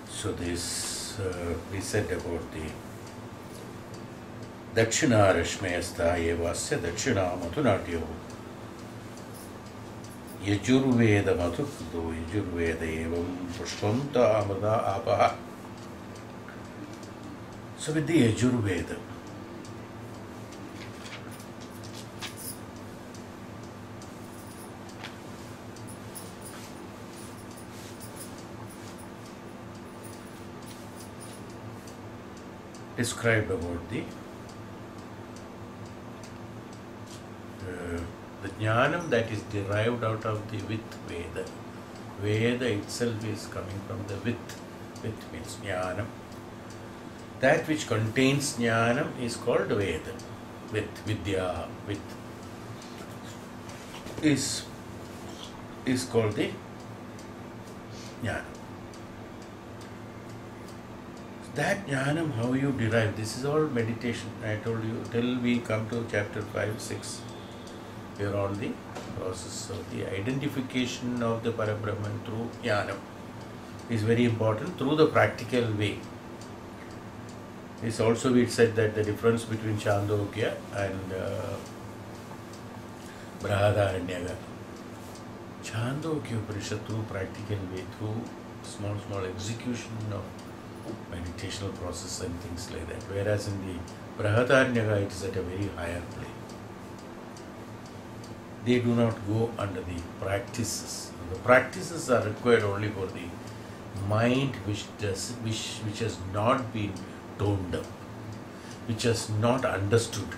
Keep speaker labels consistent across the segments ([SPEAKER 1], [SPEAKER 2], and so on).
[SPEAKER 1] So this we said about the Dakshina Rashmayasta Evasya Dakshina Mathunatyo Yajurveda Mathukdo Yajurveda Evam Pushpamta Amada Apaha. So with the Yajurveda, described about the jnanam that is derived out of the with Veda. Veda itself is coming from the with. With means jnanam. That which contains jnanam is called Veda. With vidya, with is called the jnanam. That jnanam, how you derive, this is all meditation. I told you, till we come to chapter 5, 6, we are on the process of the identification of the Parabrahman through jnanam. Is very important through the practical way. This also we said that the difference between Chhandogya and Brihadaranyaka. Chhandogya Upanishad through practical way, through small execution of meditational process and things like that. Whereas in the Brihadaranyaka it is at a very higher plane. They do not go under the practices. The practices are required only for the mind which has not been toned up, which has not understood,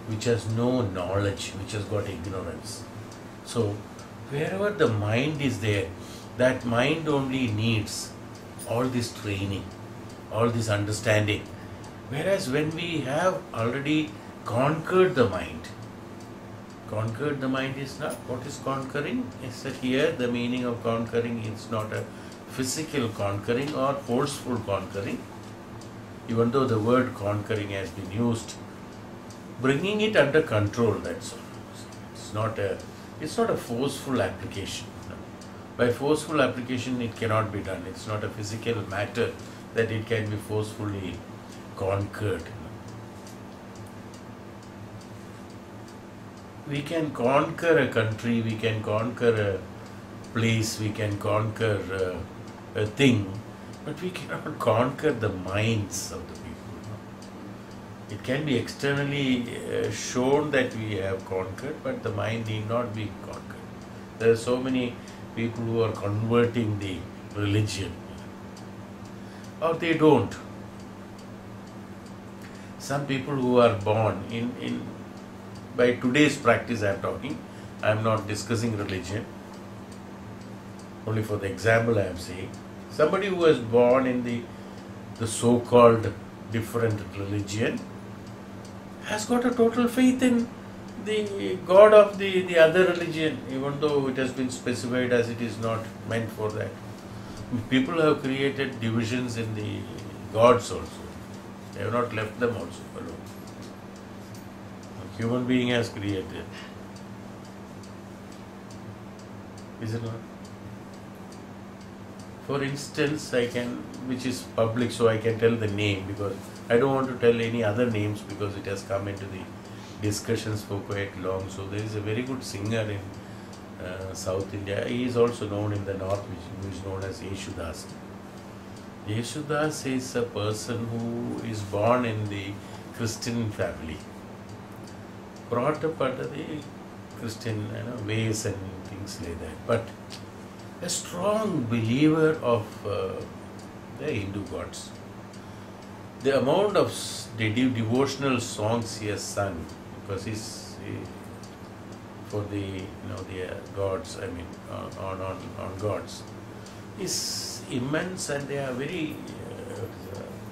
[SPEAKER 1] which has no knowledge, which has got ignorance. So wherever the mind is there, that mind only needs all this training, all this understanding. Whereas when we have already conquered the mind is not, what is conquering? Is that here the meaning of conquering is not a physical conquering or forceful conquering, even though the word conquering has been used, bringing it under control, that's all. It's not a forceful application. By forceful application it cannot be done. It's not a physical matter that it can be forcefully conquered. We can conquer a country, we can conquer a place, we can conquer a thing, but we cannot conquer the minds of the people. It can be externally shown that we have conquered, but the mind need not be conquered. There are so many people who are converting the religion, or they don't. Some people who are born in by today's practice I am talking, I am not discussing religion, only for the example I am saying. Somebody who was born in the so-called different religion has got a total faith in the God of the other religion, even though it has been specified as it is not meant for that. People have created divisions in the gods also. They have not left them also alone. A human being has created. Is it not? For instance, which is public, so I can tell the name, because I don't want to tell any other names because it has come into the discussions for quite long. So there is a very good singer in South India. He is also known in the North, which is known as Yeshudas. Yeshudas is a person who is born in the Christian family, brought up under the Christian ways and things like that, but a strong believer of the Hindu gods. The amount of devotional songs he has sung, because for the the gods, I mean on gods, is immense, and they are very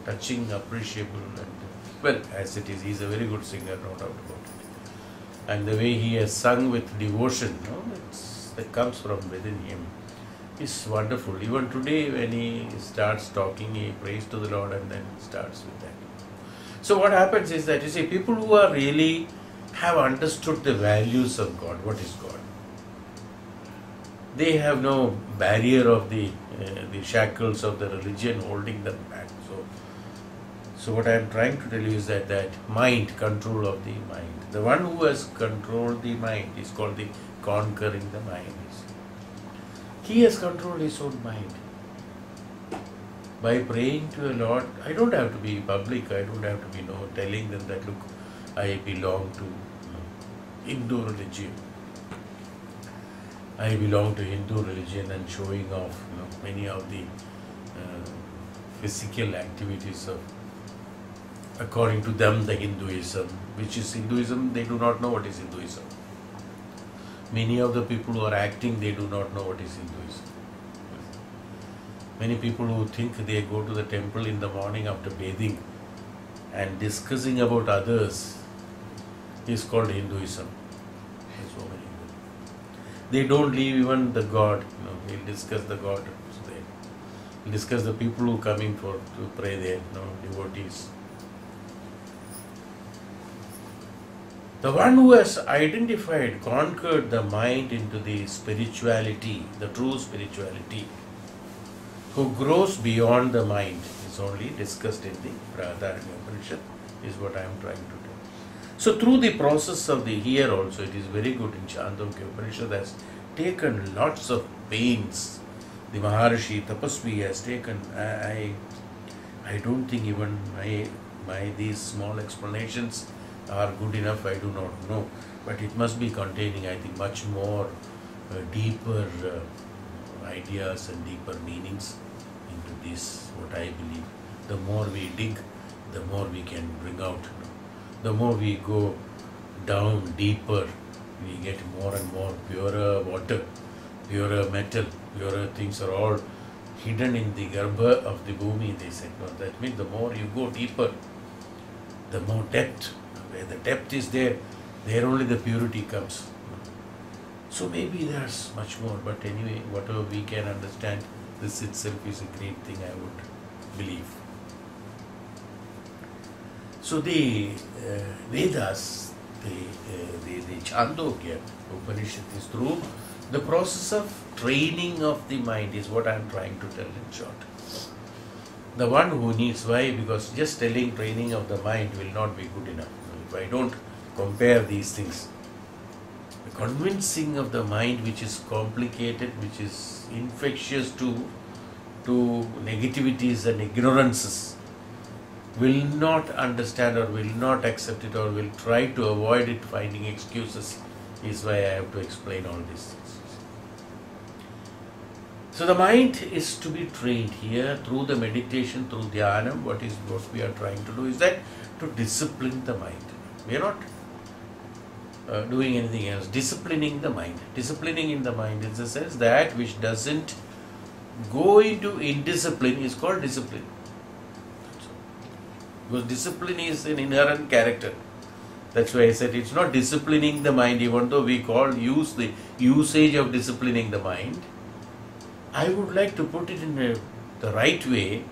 [SPEAKER 1] touching, appreciable, and well, as it is, he is a very good singer, no doubt about it. And the way he has sung with devotion, that comes from within him, is wonderful. Even today, when he starts talking, he prays to the Lord and then starts with that. So what happens is that, you see, people who are really have understood the values of God. What is God? They have no barrier of the shackles of the religion holding them back. So what I am trying to tell you is that mind, control of the mind. The one who has controlled the mind is called the conquering the mind. He has controlled his own mind. By praying to a Lord, I don't have to be public, I don't have to be telling them that, look, I belong to Hindu religion. I belong to Hindu religion and showing off many of the physical activities of, according to them, the Hinduism. Which is Hinduism? They do not know what is Hinduism. Many of the people who are acting, they do not know what is Hinduism. Many people who think they go to the temple in the morning after bathing and discussing about others is called Hinduism. So many. They don't leave even the God. He'll discuss the God. So he'll discuss the people who are coming to pray there, devotees. The one who has identified, conquered the mind into the spirituality, the true spirituality, who grows beyond the mind, is only discussed in the Chhandogya Upanishad, is what I am trying to do. So through the process of the here also, it is very good in Chhandogya Upanishad has taken lots of pains. The Maharishi Tapasvi has taken, I don't think even my these small explanations are good enough, I do not know. But it must be containing, I think, much more deeper ideas and deeper meanings into this, what I believe. The more we dig, the more we can bring out. The more we go down deeper, we get more and more purer water, purer metal, purer things are all hidden in the garbha of the bhumi, they said. No, that means the more you go deeper, the more depth. Where the depth is there only the purity comes. So maybe there's much more, but anyway, whatever we can understand, this itself is a great thing, I would believe. So the Vedas, the Chhandogya Upanishad is through the process of training of the mind, is what I am trying to tell in short. The one who needs, why? Because just telling training of the mind will not be good enough. If I don't compare these things, the convincing of the mind, which is complicated, which is infectious to negativities and ignorances, will not understand or will not accept it or will try to avoid it, finding excuses, is why I have to explain all these things. So the mind is to be trained here through the meditation, through dhyanam. What we are trying to do is that to discipline the mind. We are not doing anything else. Disciplining the mind. Disciplining in the mind is the sense that which doesn't go into indiscipline is called discipline. Because discipline is an inherent character. That's why I said it's not disciplining the mind, even though we use the usage of disciplining the mind. I would like to put it in the right way,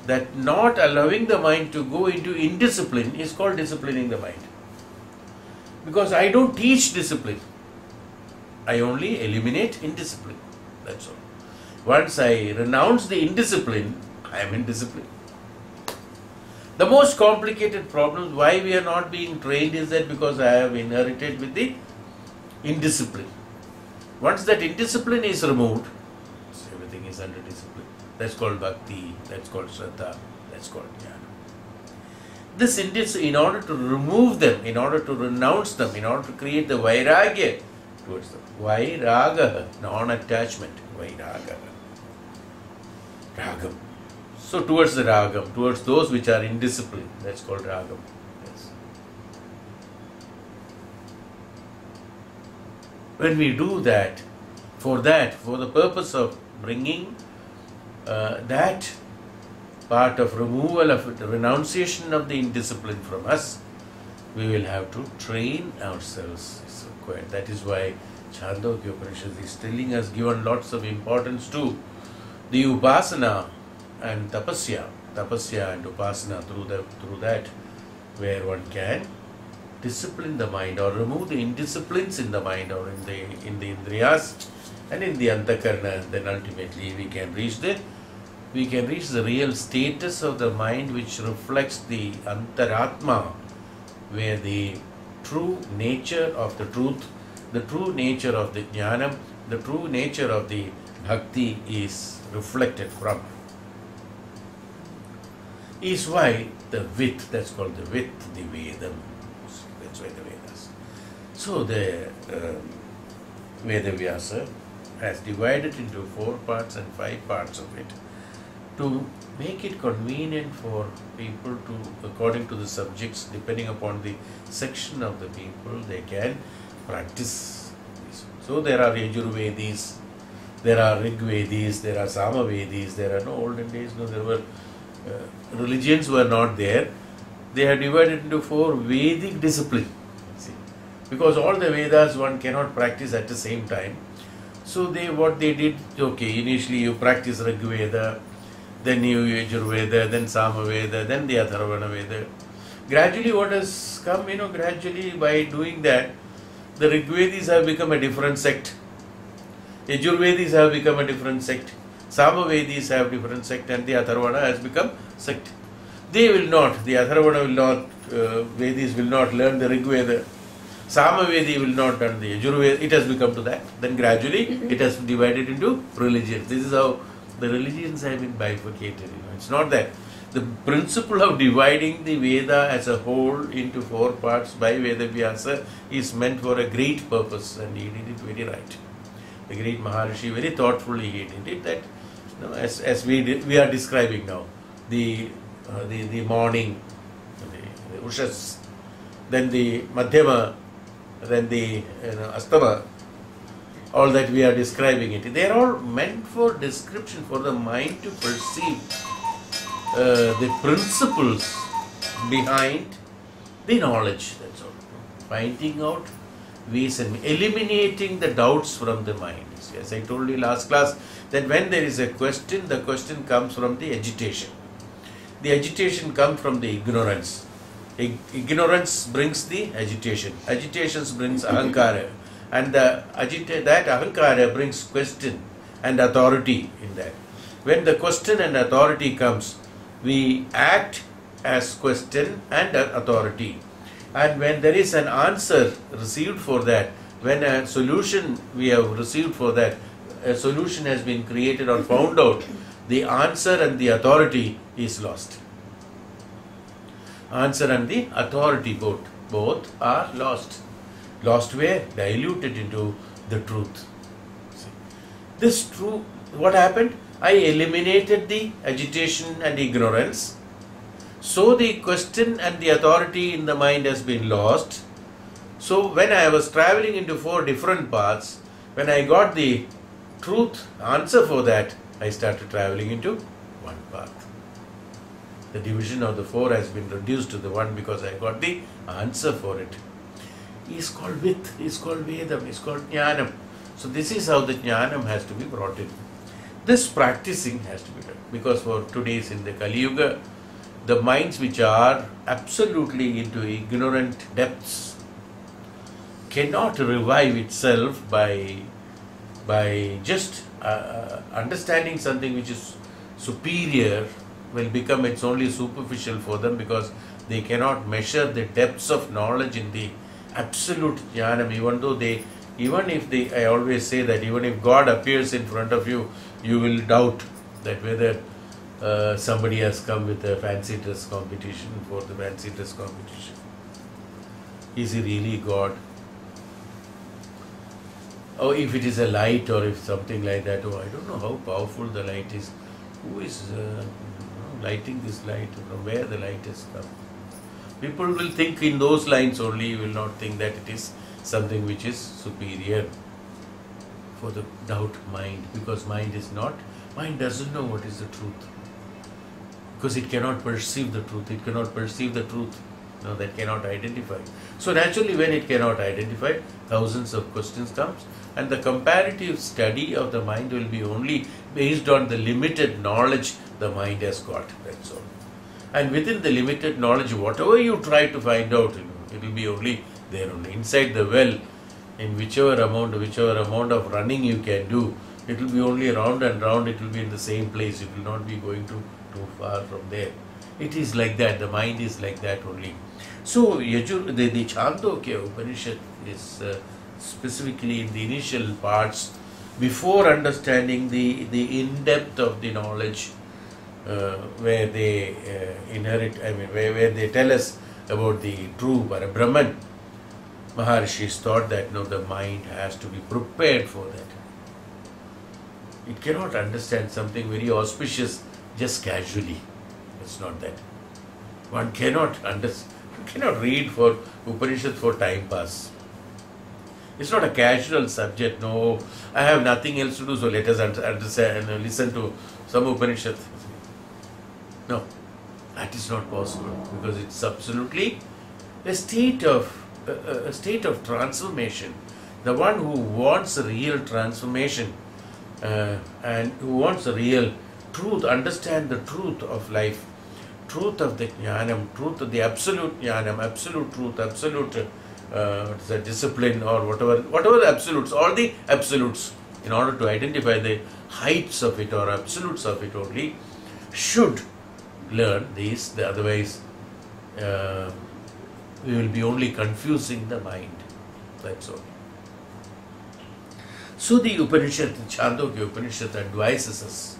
[SPEAKER 1] that not allowing the mind to go into indiscipline is called disciplining the mind. Because I don't teach discipline. I only eliminate indiscipline. That's all. Once I renounce the indiscipline, I am in discipline. The most complicated problems, why we are not being trained, is that because I have inherited with the indiscipline. Once that indiscipline is removed, everything is under discipline. That's called bhakti, that's called shraddha, that's called jnana. In order to remove them, in order to renounce them, in order to create the vairagya towards them. Vairaga, non-attachment, vairaga. Ragam. So towards the ragam, towards those which are indisciplined, that's called ragam. Yes. When we do that, for the purpose of bringing that part of removal of the renunciation of the indiscipline from us, we will have to train ourselves. It's required. That is why Chhandogya Upanishad is telling us, given lots of importance to the upasana and tapasya and upasana, through that, where one can discipline the mind or remove the indisciplines in the mind or in the indriyas and in the antakarna, then ultimately we can reach the real status of the mind, which reflects the antaratma, where the true nature of the truth, the true nature of the jnanam, the true nature of the bhakti is reflected from. Is why the vidh, that's called the vidh, the Vedam. That's why the Vedas. So the Vedavyasa has divided into 4 parts and 5 parts of it to make it convenient for people to, according to the subjects, depending upon the section of the people, they can practice this. So there are Yajurvedis, there are Rigvedis, there are Samavedis, there are no olden days, no, there were religions were not there. They are divided into 4 Vedic disciplines. Because all the Vedas one cannot practice at the same time. So what they did, okay, initially you practice Rigveda, then you Yajurveda, then Samaveda, then the Atharvana Veda. Gradually what has come, gradually by doing that, the Rigvedis have become a different sect. Yajurvedis have become a different sect. Samavedis have different sect, and the Atharvana has become sect. They will not, the Atharvana will not, Vedis will not learn the Rigveda. Samavedi will not learn the Yajurveda. It has become to that. Then gradually it has divided into religions. This is how the religions have been bifurcated. It's not that. The principle of dividing the Veda as a whole into 4 parts by Vedavyasa is meant for a great purpose, and he did it very right. The great Maharishi very thoughtfully he did it, that as we are describing now, the morning, the Ushas, then the Madhyama, then the Astama, all that we are describing it. They are all meant for description, for the mind to perceive the principles behind the knowledge. That's all. Finding out ways and eliminating the doubts from the mind. As I told you last class, that when there is a question, the question comes from the agitation. The agitation comes from the ignorance. Ignorance brings the agitation. Agitation brings ahankara. And that ahankara brings question and authority in that. When the question and authority comes, we act as question and authority. And when there is an answer received for that, when a solution we have received for that, a solution has been created or found out, the answer and the authority is lost. Answer and the authority both are lost. Lost where? Diluted into the truth. This truth, what happened? I eliminated the agitation and ignorance. So the question and the authority in the mind has been lost. So when I was traveling into 4 different paths, when I got the truth answer for that, I started traveling into one path. The division of the 4 has been reduced to the 1 because I got the answer for it. Is called Vidh, is called Vedam, is called Jnanam. So this is how the Jnanam has to be brought in. This practicing has to be done, because for today's in the Kali Yuga, the minds which are absolutely into ignorant depths cannot revive itself by just understanding something which is superior. Will become it's only superficial for them, because they cannot measure the depths of knowledge in the absolute jnanam. I always say that even if God appears in front of you, you will doubt that whether somebody has come with a fancy dress competition for the fancy dress competition. Is he really God? Or if it is a light, or if something like that, I don't know how powerful the light is. Who is lighting this light? From where the light has come? People will think in those lines only. You will not think that it is something which is superior for the doubt mind, because mind doesn't know what is the truth, because it cannot perceive the truth. It cannot perceive the truth. No, that cannot identify. So naturally, when it cannot identify, thousands of questions comes, and the comparative study of the mind will be only based on the limited knowledge the mind has got. That's all. And within the limited knowledge, whatever you try to find out, It will be only there only. Inside the well, in whichever amount of running you can do, it will be only round and round, it will be in the same place. It will not be going too far from there. It is like that. The mind is like that only. So, the Chhandogya Upanishad is specifically in the initial parts, before understanding the in-depth of the knowledge, where they where they tell us about the true Parabrahman. Maharishis thought that the mind has to be prepared for that. It cannot understand something very auspicious just casually. It's not that. One cannot read for Upanishad for time pass. It's not a casual subject. No, I have nothing else to do, so let us understand and listen to some Upanishad. No, that is not possible, because it's absolutely a state of transformation. The one who wants a real transformation and who wants a real truth, understand the truth of life, truth of the jnanam, truth of the absolute jnanam, absolute truth, absolute discipline, or whatever the absolutes, all the absolutes, in order to identify the heights of it or absolutes of it only, should learn these. Otherwise, we will be only confusing the mind. That's all. So the Upanishad, the Chhandogya Upanishad, advises us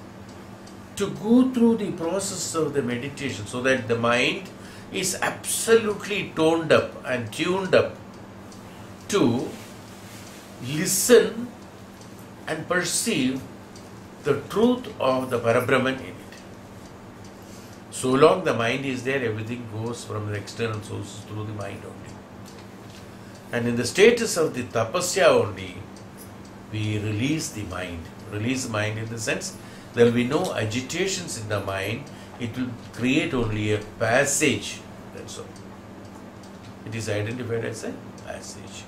[SPEAKER 1] to go through the process of the meditation, so that the mind is absolutely toned up and tuned up to listen and perceive the truth of the Parabrahman in it. So long the mind is there, everything goes from the external sources through the mind only. And in the status of the tapasya only, we release the mind. Release the mind in the sense there will be no agitations in the mind. It will create only a passage. That's all. It is identified as a passage,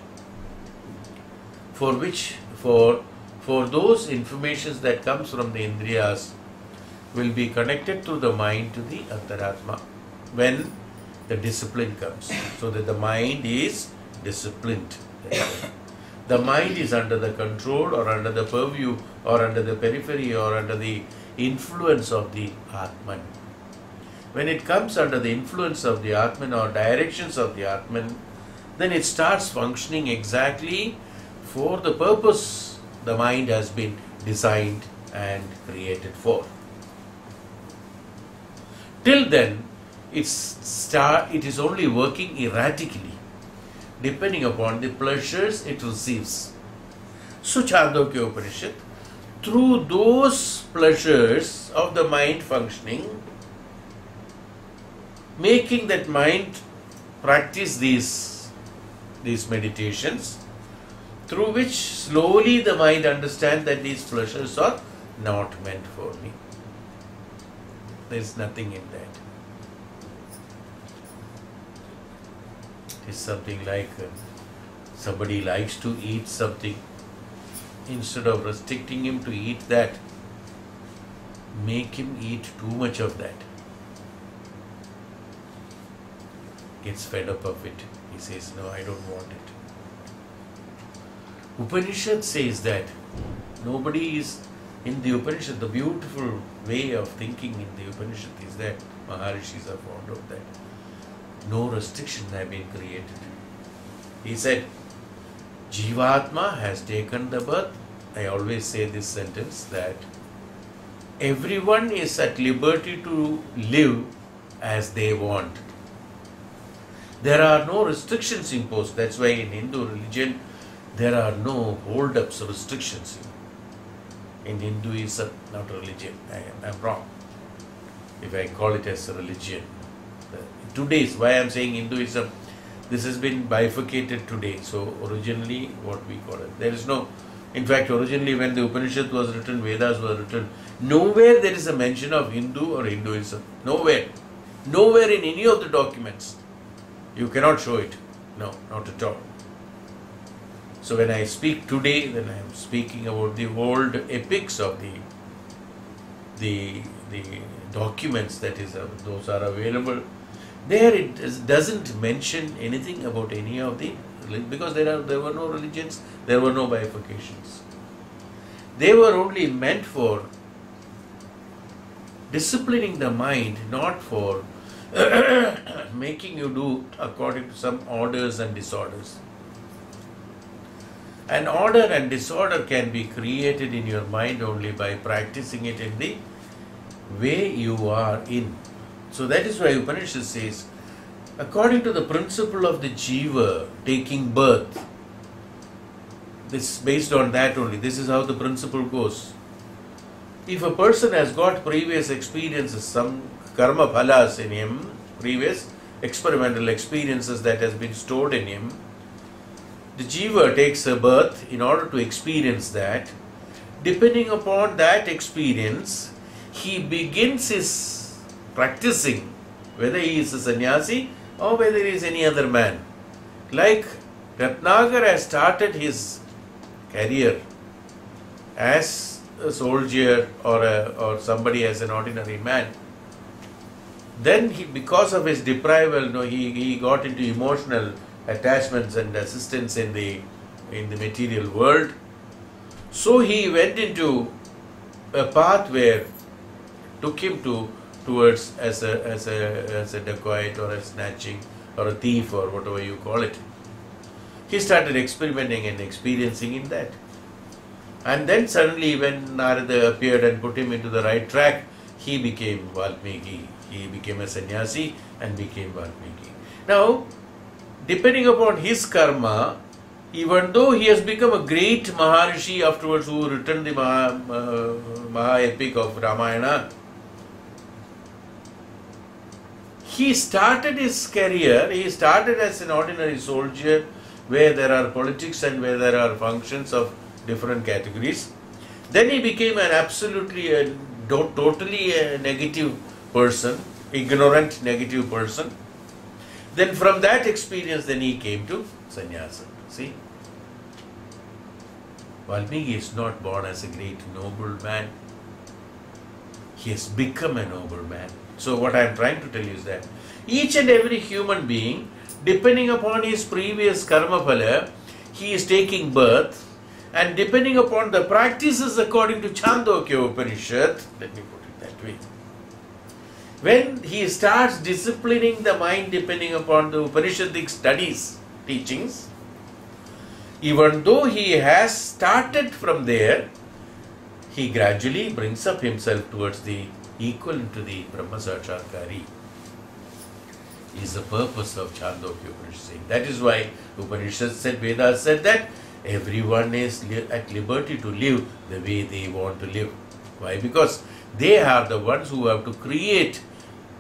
[SPEAKER 1] for which, for those informations that comes from the indriyas, will be connected through the mind to the antaratma when the discipline comes, so that the mind is disciplined. The mind is under the control or under the purview or under the periphery or under the influence of the Atman. When it comes under the influence of the Atman or directions of the Atman, then it starts functioning exactly for the purpose the mind has been designed and created for. Till then, it is only working erratically, depending upon the pleasures it receives. So Chhandogya Upanishad, through those pleasures of the mind functioning, making that mind practice these meditations, through which slowly the mind understands that these pleasures are not meant for me. There is nothing in that. It is something like somebody likes to eat something. Instead of restricting him to eat that, make him eat too much of that. Gets fed up of it. He says, no, I don't want it. Upanishad says that nobody is in the Upanishad. The beautiful way of thinking in the Upanishad is that Maharishis are fond of that. No restrictions have been created. He said, Jivatma has taken the birth. I always say this sentence, that everyone is at liberty to live as they want. There are no restrictions imposed. That's why in Hindu religion, there are no hold-ups or restrictions. In Hinduism, not religion. I am wrong if I call it as a religion. Today's, why I am saying Hinduism, this has been bifurcated today. So originally, what we call it, there is no, in fact, originally when the Upanishad was written, Vedas were written, nowhere there is a mention of Hindu or Hinduism. Nowhere. Nowhere in any of the documents. You cannot show it. No, not at all. So when I speak today, then I am speaking about the old epics of the documents, that is, those are available There doesn't mention anything about any of the, because there were no religions, there were no bifurcations. They were only meant for disciplining the mind, not for making you do according to some orders and disorders. An order and disorder can be created in your mind only by practicing it in the way you are in. So that is why Upanishad says, according to the principle of the jiva taking birth, this based on that only, this is how the principle goes. If a person has got previous experiences, some karma phalas in him, previous experimental experiences that has been stored in him, the jiva takes a birth in order to experience that. Depending upon that experience, he begins his practicing, whether he is a sannyasi or whether he is any other man. Like Ratnagar has started his career as a soldier or somebody as an ordinary man. Then because of his deprival, he got into emotional attachments and assistance in the material world. So he went into a path where took him towards as a dacoit or a snatching or a thief or whatever you call it. He started experimenting and experiencing in that. And then suddenly when Narada appeared and put him into the right track, he became Valmiki. He became a sannyasi and became Valmiki. Now, depending upon his karma, even though he has become a great Maharishi afterwards who written the Maha epic of Ramayana, he started his career, he started as an ordinary soldier where there are politics and where there are functions of different categories. Then he became an absolutely, totally negative person, ignorant, negative person. Then from that experience, then he came to sannyasa. See? Valmiki is not born as a great noble man. He has become a noble man. So what I am trying to tell you is that each and every human being, depending upon his previous karma phala, he is taking birth, and depending upon the practices according to Chhandogya Upanishad, let me put it that way, when he starts disciplining the mind depending upon the Upanishadic studies, teachings, even though he has started from there, he gradually brings up himself towards the equivalent to the Brahma Sakshatkari. Is the purpose of Chhandogya Upanishad. That is why Upanishad said, Vedas said that everyone is at liberty to live the way they want to live. Why? Because they are the ones who have to create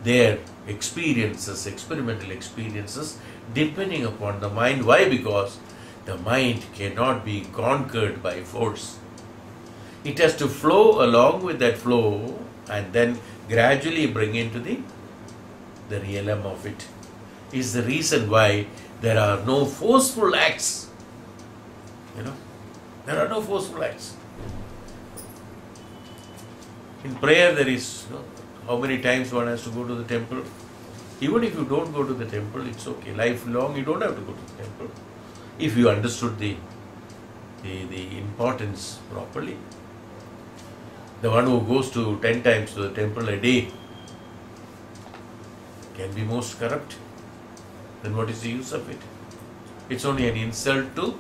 [SPEAKER 1] their experiences, experimental experiences, depending upon the mind. Why? Because the mind cannot be conquered by force. It has to flow along with that flow and then gradually bring into the realm of it. Is the reason why there are no forceful acts. There are no forceful acts. In prayer there is, how many times one has to go to the temple. Even if you don't go to the temple, it's okay. Lifelong you don't have to go to the temple. If you understood the importance properly. The one who goes to 10 times to the temple a day can be most corrupt. Then what is the use of it? It's only an insult to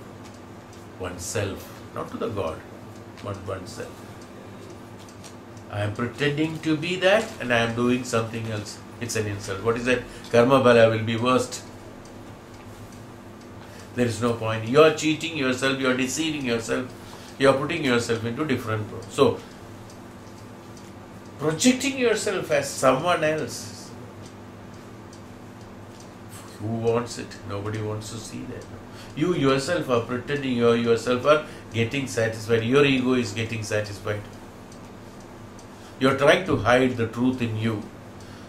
[SPEAKER 1] oneself, not to the God, but oneself. I am pretending to be that and I am doing something else. It's an insult. What is that? Karma bala will be worst. There is no point. You are cheating yourself, you are deceiving yourself, you are putting yourself into different roles. So, projecting yourself as someone else. Who wants it? Nobody wants to see that. You yourself are pretending, you yourself are getting satisfied. Your ego is getting satisfied. You are trying to hide the truth in you.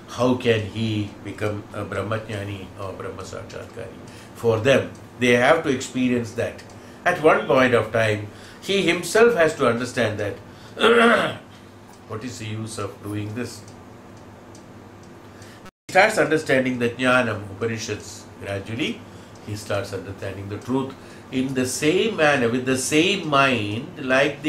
[SPEAKER 1] How can he become a Brahmajnani or Brahma Sakshatkari? For them, they have to experience that. At one point of time, he himself has to understand that what is the use of doing this? He starts understanding the Jnanam, Upanishads, gradually he starts understanding the truth in the same manner, with the same mind, like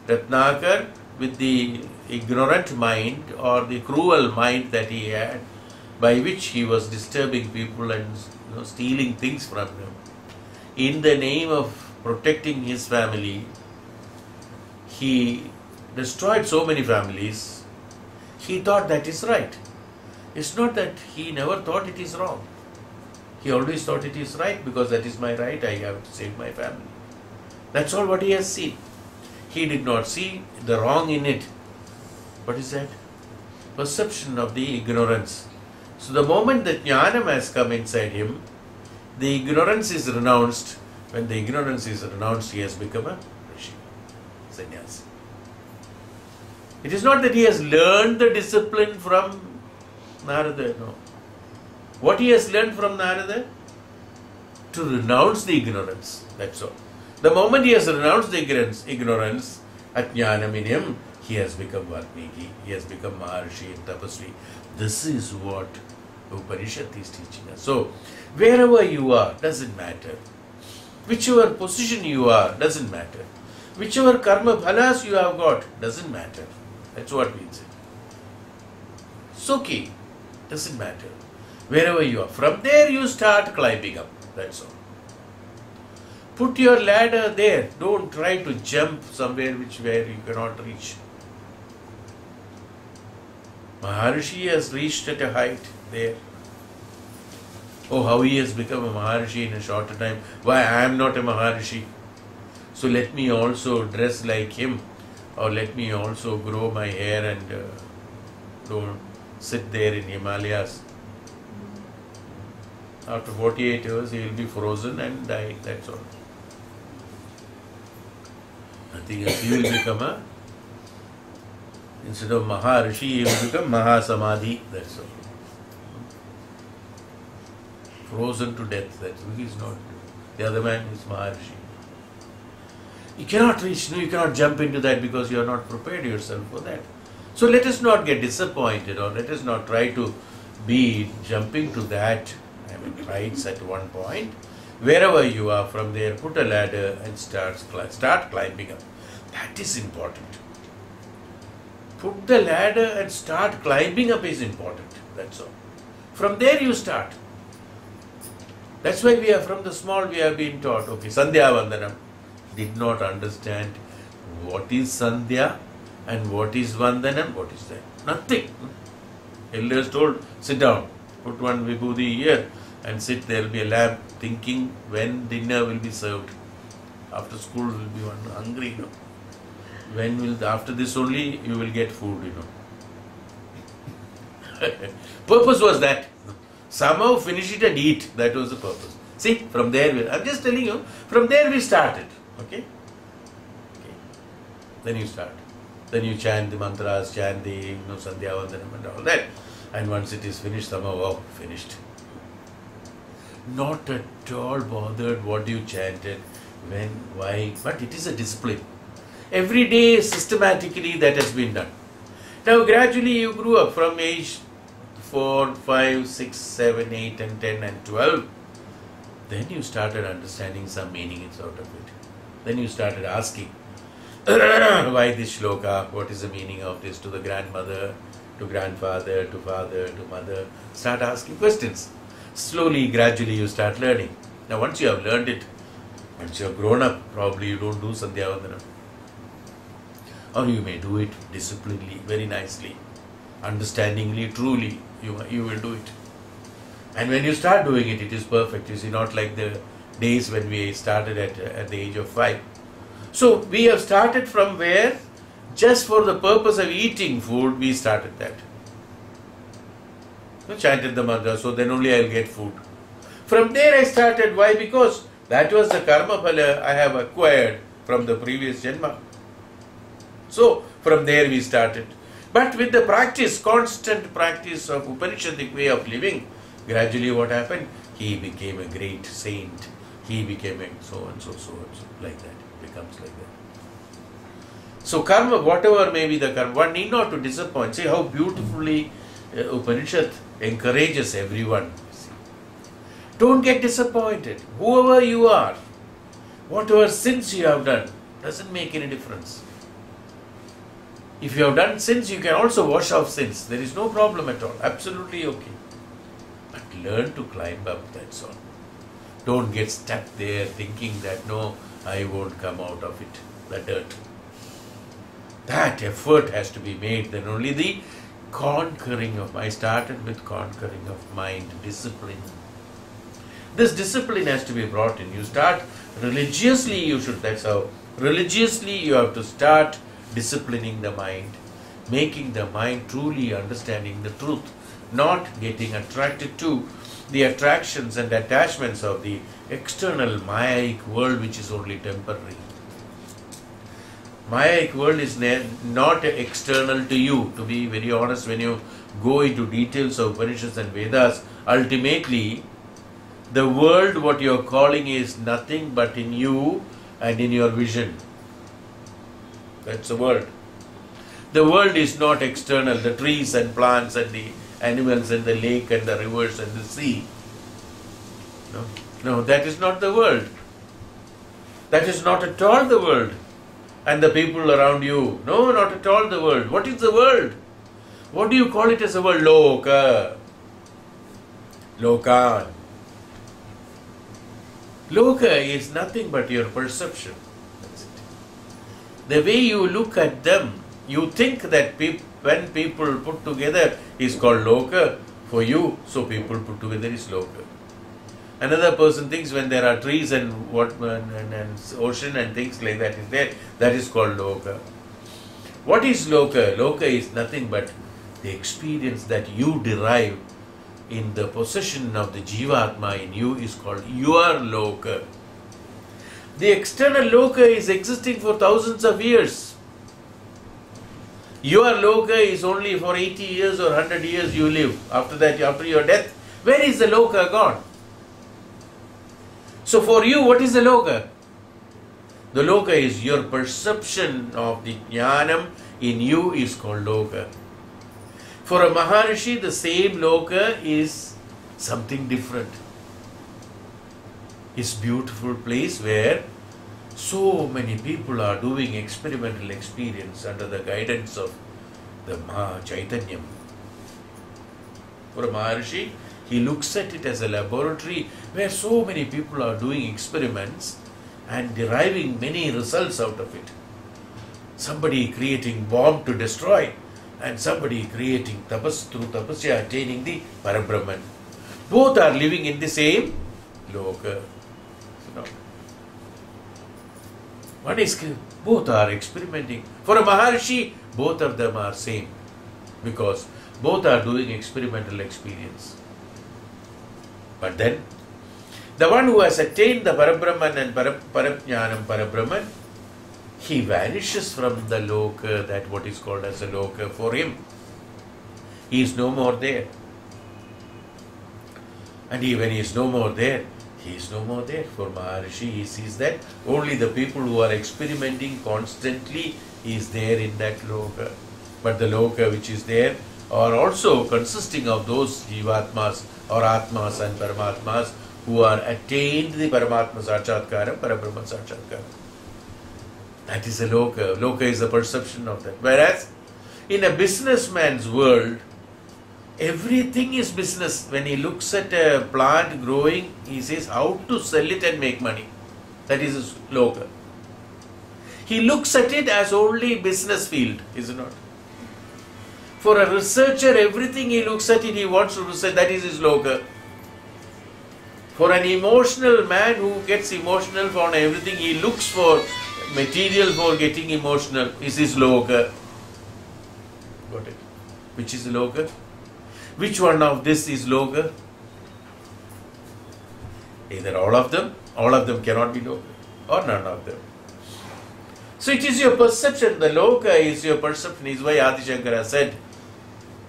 [SPEAKER 1] Ratnakar, with the ignorant mind or the cruel mind that he had, by which he was disturbing people and stealing things from them. In the name of protecting his family, he destroyed so many families. He thought that is right. It's not that he never thought it is wrong. He always thought it is right because that is my right, I have to save my family. That's all what he has seen. He did not see the wrong in it. What is that? Perception of the ignorance. So the moment that Jnanam has come inside him, the ignorance is renounced. When the ignorance is renounced, he has become a Rishi, sannyasi. It is not that he has learned the discipline from Narada, no. What he has learned from Narada? To renounce the ignorance, that's all. The moment he has renounced the ignorance, Ajnanam in him, he has become Valmiki, he has become Maharshi and Tapasvi. This is what Upanishad is teaching us. So, wherever you are, doesn't matter. Whichever position you are, doesn't matter. Whichever karma phalas you have got, doesn't matter. That's what we say. Sukhi, doesn't matter. Wherever you are. From there you start climbing up. That's all. Put your ladder there. Don't try to jump somewhere where you cannot reach. Maharshi has reached at a height there. Oh, how he has become a Maharshi in a shorter time. Why, I am not a Maharshi. So let me also dress like him. Or let me also grow my hair and don't sit there in Himalayas. After 48 hours, he will be frozen and die. That's all. Nothing else. He will become instead of Maharishi, he will become Mahasamadhi. That's all. Frozen to death. That's who he is not. The other man is Maharishi. You cannot reach, you cannot jump into that because you are not prepared yourself for that. So let us not get disappointed, or let us not try to be jumping to that heights at one point. Wherever you are, from there, put a ladder and start climbing up. That is important. Put the ladder and start climbing up is important. That's all. From there you start. That's why we are from the small we have been taught. Okay, Sandhya Vandanam. Did not understand what is Sandhya and what is Vandanam. What is that? Nothing. Elders told, sit down, put one vibhuti here and sit. There will be a lamp, thinking when dinner will be served. After school will be one hungry, When will, after this only you will get food, Purpose was that. Somehow finish it and eat. That was the purpose. See, from there, I'm just telling you, from there we started. Okay? Then you start. Then you chant the mantras, chant the Sandhya Vandanam and all that. And once it is finished, somehow, oh, finished. Not at all bothered what you chanted, when, why, but it is a discipline. Every day, systematically, that has been done. Now, gradually you grew up from age 4, 5, 6, 7, 8 and 10 and 12. Then you started understanding some meanings out of it. Then you started asking, why this shloka, what is the meaning of this, to the grandmother, to grandfather, to father, to mother. Start asking questions. Slowly, gradually you start learning. Now once you have learned it, once you have grown up, probably you don't do Sandhya Vandanam. Or you may do it disciplinedly, very nicely, understandingly, truly, you will do it. And when you start doing it, it is perfect. You see, not like the days when we started at the age of 5. So we have started from where? Just for the purpose of eating food, we started that. So chanted the mantra, so then only I will get food. From there I started. Why? Because that was the karma phala I have acquired from the previous janma. So from there we started. But with the practice, constant practice of Upanishadic way of living, gradually what happened? He became a great saint. He became a so and so, like that. It becomes like that. So karma, whatever may be the karma, one need not to disappoint. See how beautifully Upanishad encourages everyone. Don't get disappointed. Whoever you are, whatever sins you have done, doesn't make any difference. If you have done sins, you can also wash off sins. There is no problem at all. Absolutely okay. But learn to climb up, that's all. Don't get stuck there thinking that no, I won't come out of it, the dirt. That effort has to be made. Then only the conquering of, I started with conquering of mind, discipline. This discipline has to be brought in. You start religiously, that's how, religiously you have to start disciplining the mind, making the mind truly understanding the truth, not getting attracted to the attractions and attachments of the external Mayaik world, which is only temporary. Mayaik world is not external to you. To be very honest, when you go into details of Upanishads and Vedas, ultimately the world what you are calling is nothing but in you and in your vision. That's the world. The world is not external, the trees and plants and the animals and the lake and the rivers and the sea. No, that is not the world. That is not at all the world. And the people around you. No, not at all the world. What is the world? What do you call it as a world? Loka. Lokan. Loka is nothing but your perception. That's it. The way you look at them, you think that when people put together is called Loka for you, so people put together is Loka. Another person thinks when there are trees and ocean and things like that is there, that is called Loka. What is Loka? Loka is nothing but the experience that you derive in the possession of the Jivatma in you is called your Loka. The external Loka is existing for thousands of years. Your Loka is only for 80 years or 100 years you live. After that, after your death, where is the Loka gone? So for you, what is the Loka? The Loka is your perception of the Jnanam in you is called Loka. For a Maharishi, the same Loka is something different. It's a beautiful place where so many people are doing experimental experience under the guidance of the Maha Chaitanyam. For a Maharishi, he looks at it as a laboratory where so many people are doing experiments and deriving many results out of it. Somebody creating bomb to destroy and somebody creating tapas through tapasya attaining the Parabrahman. Both are living in the same Loka. One is, both are experimenting. For a Maharishi, both of them are same because both are doing experimental experience. But then, the one who has attained the Parabrahman and Parajnanam Parabrahman, he vanishes from the Loka, that what is called as a Loka for him. He is no more there. And when he is no more there, he is no more there. For Maharishi, he sees that only the people who are experimenting constantly is there in that Loka. But the Loka which is there are also consisting of those Jivatmas or Atmas and Paramatmas who are attained the Paramatma Sakshatkara, Parabrahma Sakshatkara. That is a Loka. Loka is the perception of that. Whereas in a businessman's world, everything is business. When he looks at a plant growing, he says how to sell it and make money. That is his Loka. He looks at it as only business field, is it not? For a researcher, everything he looks at it, he wants to research, that is his Loka. For an emotional man who gets emotional for everything, he looks for material for getting emotional, is his Loka. Got it? Which is the Loka? Which one of this is Loka? Either all of them cannot be Loka, or none of them. So it is your perception, the Loka is your perception, is why Adi Shankara said,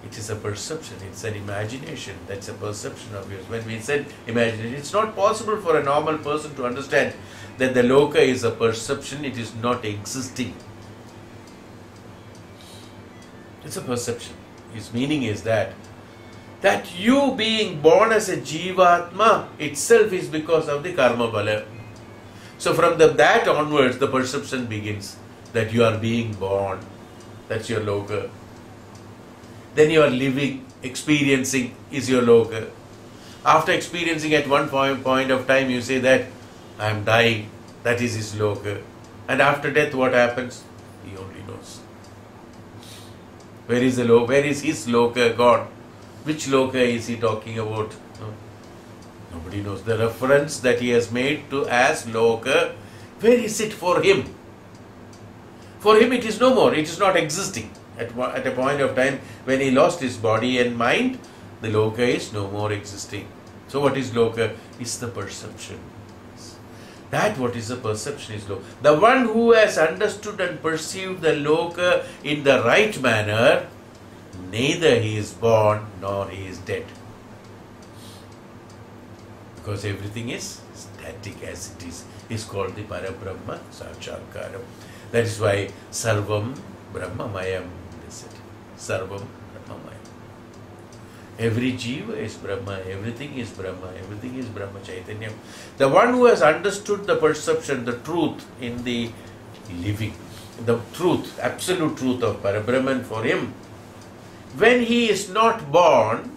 [SPEAKER 1] it is a perception, it's an imagination, that's a perception of yours. When we said imagination, it's not possible for a normal person to understand that the Loka is a perception, it is not existing. It's a perception. Its meaning is that That you being born as a Jivatma itself is because of the karma bala. So from that onwards, the perception begins that you are being born. That's your loka. Then you are living, experiencing is your loka. After experiencing at one point of time, you say that I am dying. That is his loka. And after death, what happens? He only knows. Where is the loka? Where is his loka, God? Which loka is he talking about? No. Nobody knows. The reference that he has made to as loka, where is it for him? For him it is no more. It is not existing. At a point of time when he lost his body and mind, the loka is no more existing. So what is loka? It's the perception. That what is the perception is loka. The one who has understood and perceived the loka in the right manner, neither he is born nor he is dead. Because everything is static as it is called the Parabrahma Sakshatkaram. That is why Sarvam Brahmamayam is it. Sarvam Brahmamayam. Every jiva is Brahma, everything is Brahma, everything is Brahma Chaitanya. The one who has understood the perception, the truth in the living, the truth, absolute truth of Parabrahman for him, when he is not born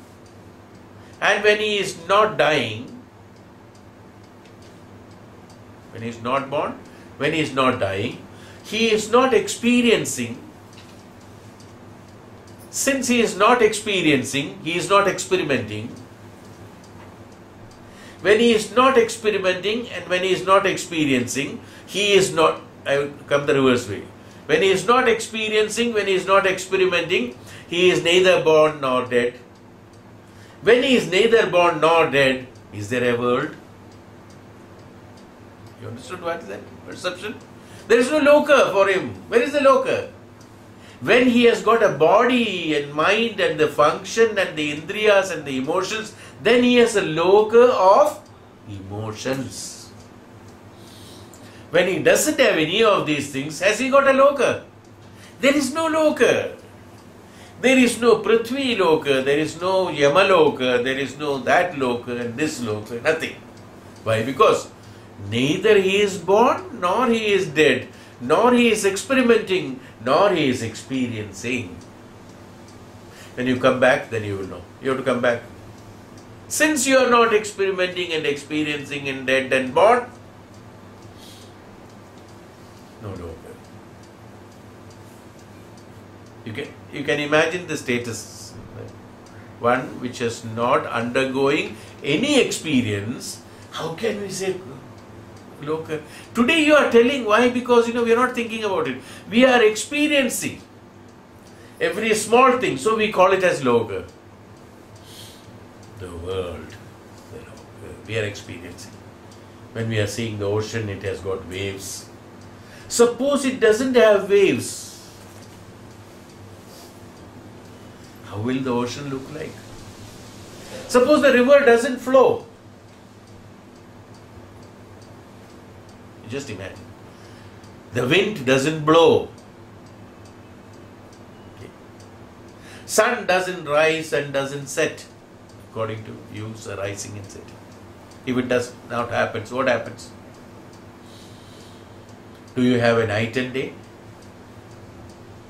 [SPEAKER 1] and when he is not dying, when he is not born, when he is not dying, he is not experiencing. Since he is not experiencing, he is not experimenting. When he is not experimenting and when he is not experiencing, he is not, I will come the reverse way. When he is not experiencing, when he is not experimenting, he is neither born nor dead. When he is neither born nor dead, is there a world? You understood what is that? Perception? There is no loka for him. Where is the loka? When he has got a body and mind and the function and the indriyas and the emotions, then he has a loka of emotions. When he doesn't have any of these things, has he got a loka? There is no loka. There is no Prithvi loka, there is no Yama loka, there is no that loka and this loka, nothing. Why? Because neither he is born, nor he is dead, nor he is experimenting, nor he is experiencing. When you come back, then you will know. You have to come back. Since you are not experimenting and experiencing and dead and born, no loka. You can imagine the status. One which is not undergoing any experience, how can we say loka? Today you are telling why? Because we are not thinking about it. We are experiencing every small thing, so we call it as loka. The world, the loka, we are experiencing. When we are seeing the ocean, it has got waves. Suppose it doesn't have waves. How will the ocean look like? Suppose the river doesn't flow. Just imagine. The wind doesn't blow. Okay. Sun doesn't rise and doesn't set. According to views, rising and setting. If it does not happen, so what happens? Do you have a night and day?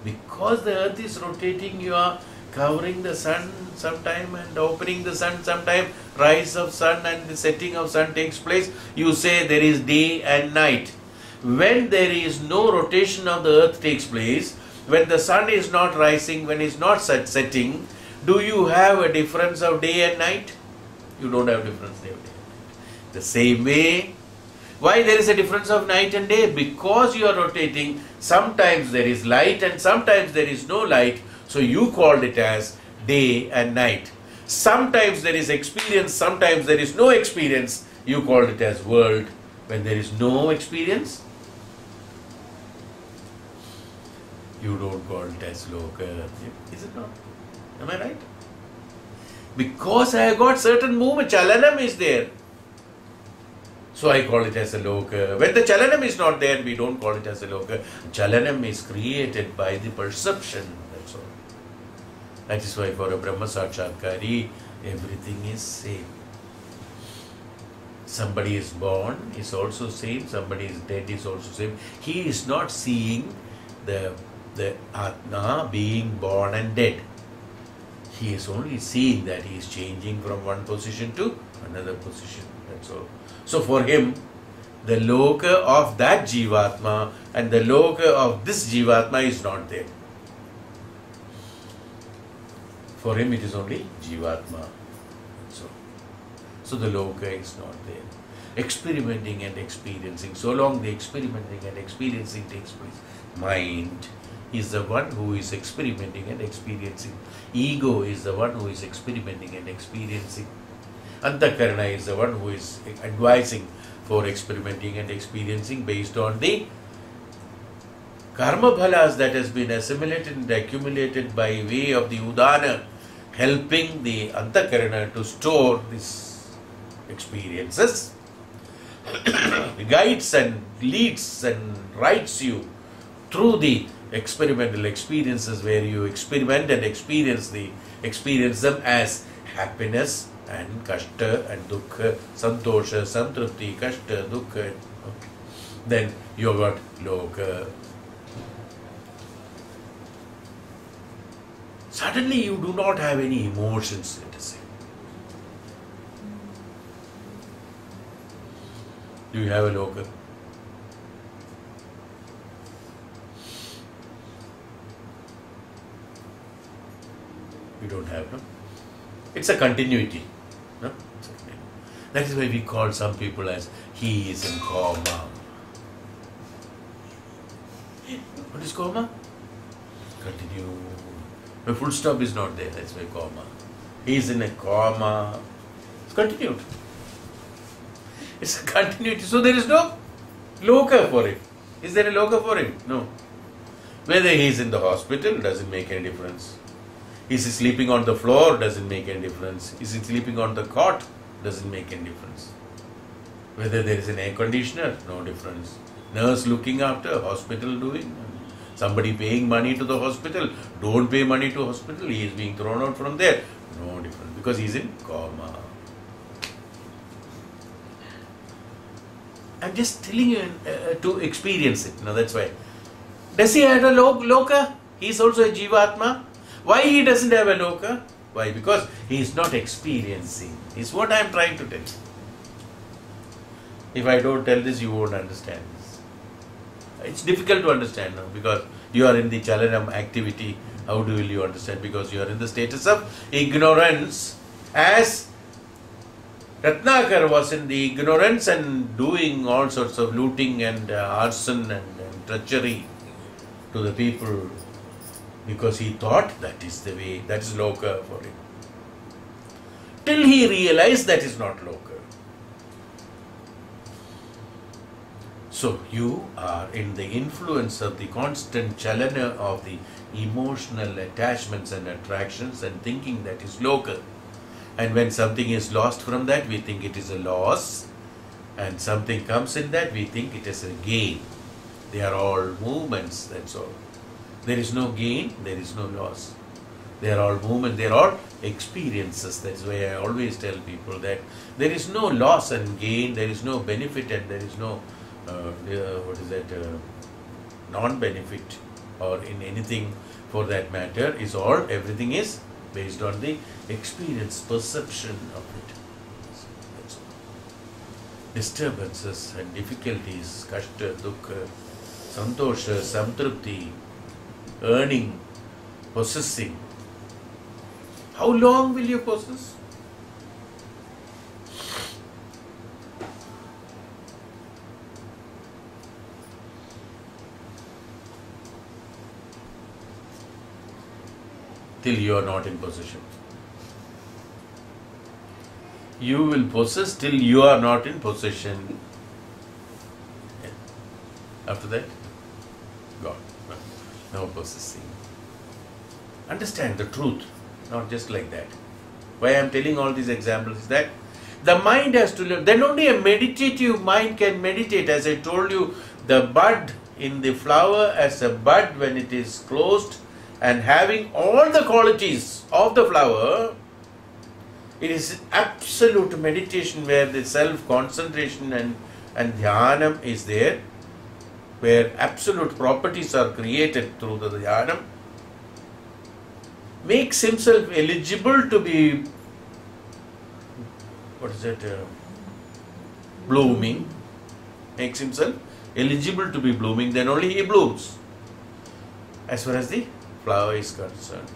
[SPEAKER 1] Because the earth is rotating, you are covering the sun sometime and opening the sun sometime, rise of sun and the setting of sun takes place. You say there is day and night. When there is no rotation of the earth takes place, when the sun is not rising, when it is not setting, do you have a difference of day and night? You don't have difference day and night. The same way, why there is a difference of night and day? Because you are rotating, sometimes there is light and sometimes there is no light. So you called it as day and night. Sometimes there is experience, sometimes there is no experience. You called it as world. When there is no experience, you don't call it as loka. Is it not? Am I right? Because I have got certain movement, chalanam is there. So I call it as a loka. When the chalanam is not there, we don't call it as a loka. Chalanam is created by the perception. That is why for a Brahma Sakshatkari, everything is same. Somebody is born is also same, somebody is dead is also same. He is not seeing the Atma being born and dead. He is only seeing that he is changing from one position to another position. That's all. So for him, the loka of that Jivatma and the loka of this Jivatma is not there. For him it is only Jivatma. So the loka is not there. Experimenting and experiencing. So long the experimenting and experiencing takes place, mind is the one who is experimenting and experiencing. Ego is the one who is experimenting and experiencing. Antakarana is the one who is advising for experimenting and experiencing based on the karma bhalas that has been assimilated and accumulated by way of the udana, helping the Antakarana to store these experiences. Guides and leads and guides you through the experimental experiences where you experiment and experience them as happiness and kashta and dukkha, santosha, samtrupti, kashta, dukkha. Then you got loka. Suddenly you do not have any emotions, let us say. Do you have a loka? You don't have, no? It's a continuity. No? That is why we call some people as he is in coma. What is coma? Continue. The full stop is not there, that's why coma. He is in a coma. It's continued. It's a continuity. So there is no loka for it. Is there a loka for it? No. Whether he is in the hospital doesn't make any difference. Is he sleeping on the floor? Doesn't make any difference. Is he sleeping on the cot? Doesn't make any difference. Whether there is an air conditioner? No difference. Nurse looking after, hospital doing, somebody paying money to the hospital, don't pay money to hospital, he is being thrown out from there. No difference, because he is in coma. I'm just telling you to experience it. That's why. Does he have a loka? He is also a jivatma. Why he doesn't have a loka? Why? Because he is not experiencing. Is what I am trying to tell. If I don't tell this, you won't understand this. It's difficult to understand now because you are in the chalanam activity. How will you understand? Because you are in the status of ignorance, as Ratnakar was in the ignorance and doing all sorts of looting and arson and treachery to the people because he thought that is the way, that is loka for him. Till he realized that is not loka. So you are in the influence of the constant chalana of the emotional attachments and attractions and thinking that is loka. And when something is lost from that, we think it is a loss. And something comes in that, we think it is a gain. They are all movements, that's all. There is no gain, there is no loss. They are all movements, they are all experiences. That's why I always tell people that there is no loss and gain, there is no benefit and there is no non-benefit or in anything for that matter. Is all, everything is based on the experience, perception of it. That's all. Disturbances and difficulties, kashta, dukkha, santosha, samtrupti, earning, possessing. How long will you possess? Till you are not in possession. You will possess till you are not in possession. Yeah. After that, God. No possessing. Understand the truth, not just like that. Why I am telling all these examples is that the mind has to live. Then only a meditative mind can meditate. As I told you, the bud in the flower as a bud when it is closed and having all the qualities of the flower, It is absolute meditation where the self-concentration and dhyanam is there, where absolute properties are created through the dhyanam, makes himself eligible to be, blooming, makes himself eligible to be blooming, then only he blooms, as far as the flower is concerned.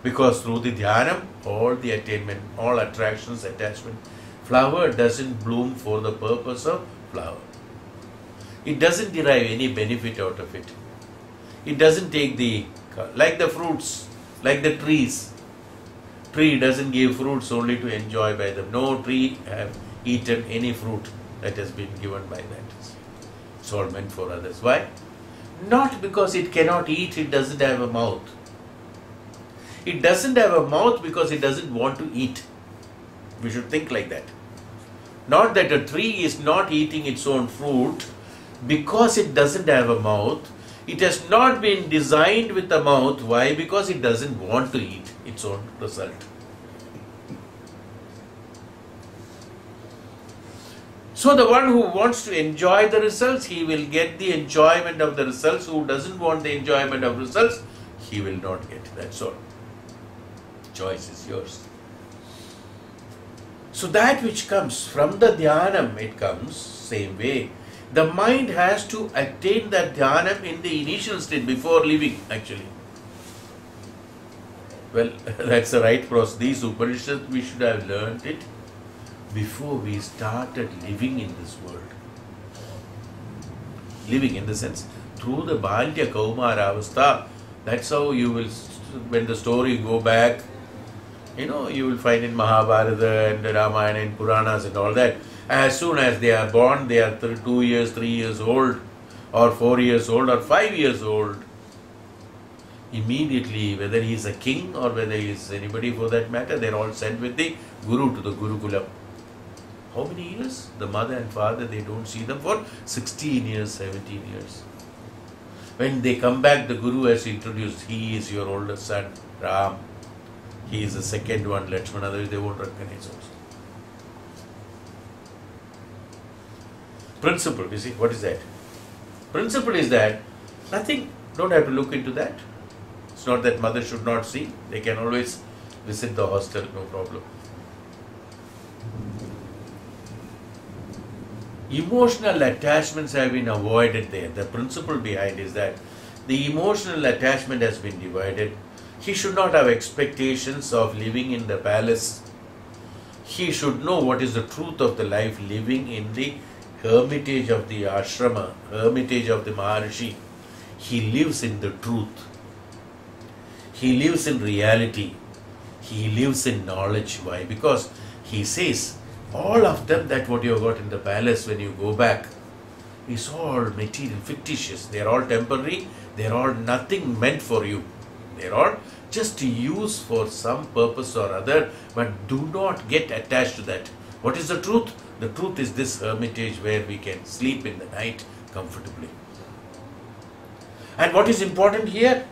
[SPEAKER 1] Because through the dhyanam, all the attainment, all attractions, attachment, flower doesn't bloom for the purpose of flower. It doesn't derive any benefit out of it. It doesn't take like the fruits, like the trees. Tree doesn't give fruits only to enjoy by them. No tree have eaten any fruit that has been given by that. It's all meant for others. Why? Not because it cannot eat, it doesn't have a mouth. It doesn't have a mouth because it doesn't want to eat. We should think like that. Not that a tree is not eating its own fruit because it doesn't have a mouth. It has not been designed with a mouth. Why? Because it doesn't want to eat its own result. So the one who wants to enjoy the results, he will get the enjoyment of the results. Who doesn't want the enjoyment of results, he will not get. That's all. Choice is yours. So that which comes from the dhyanam, it comes same way. The mind has to attain that dhyanam in the initial state before living, actually. Well, that's the right process. These Upanishads, we should have learnt it before we started living in this world. Living in the sense, through the Balya Kaumara Avastha, that's how you will, when the story go back, you will find in Mahabharata and Ramayana and Puranas and all that, as soon as they are born, they are 2 years, 3 years old, or 4 years old, or 5 years old. Immediately, whether he is a king or whether he is anybody for that matter, they are all sent with the Guru to the Gurukulam. How many years? The mother and father, they don't see them for 16 years, 17 years. When they come back, the Guru has introduced, he is your older son, Ram. He is the second one, Lakshmana. Otherwise, they won't recognize also. Principle, you see, what is that? Principle is that nothing, don't have to look into that. It's not that mother should not see. They can always visit the hostel, no problem. Emotional attachments have been avoided there. The principle behind is that the emotional attachment has been divided. He should not have expectations of living in the palace. He should know what is the truth of the life living in the hermitage of the ashrama, hermitage of the Maharishi. He lives in the truth. He lives in reality. He lives in knowledge. Why? Because he says, all of them, that what you have got in the palace when you go back, is all material, fictitious. They are all temporary. They are all nothing meant for you. They are all just to use for some purpose or other, but do not get attached to that. What is the truth? The truth is this hermitage where we can sleep in the night comfortably. And what is important here?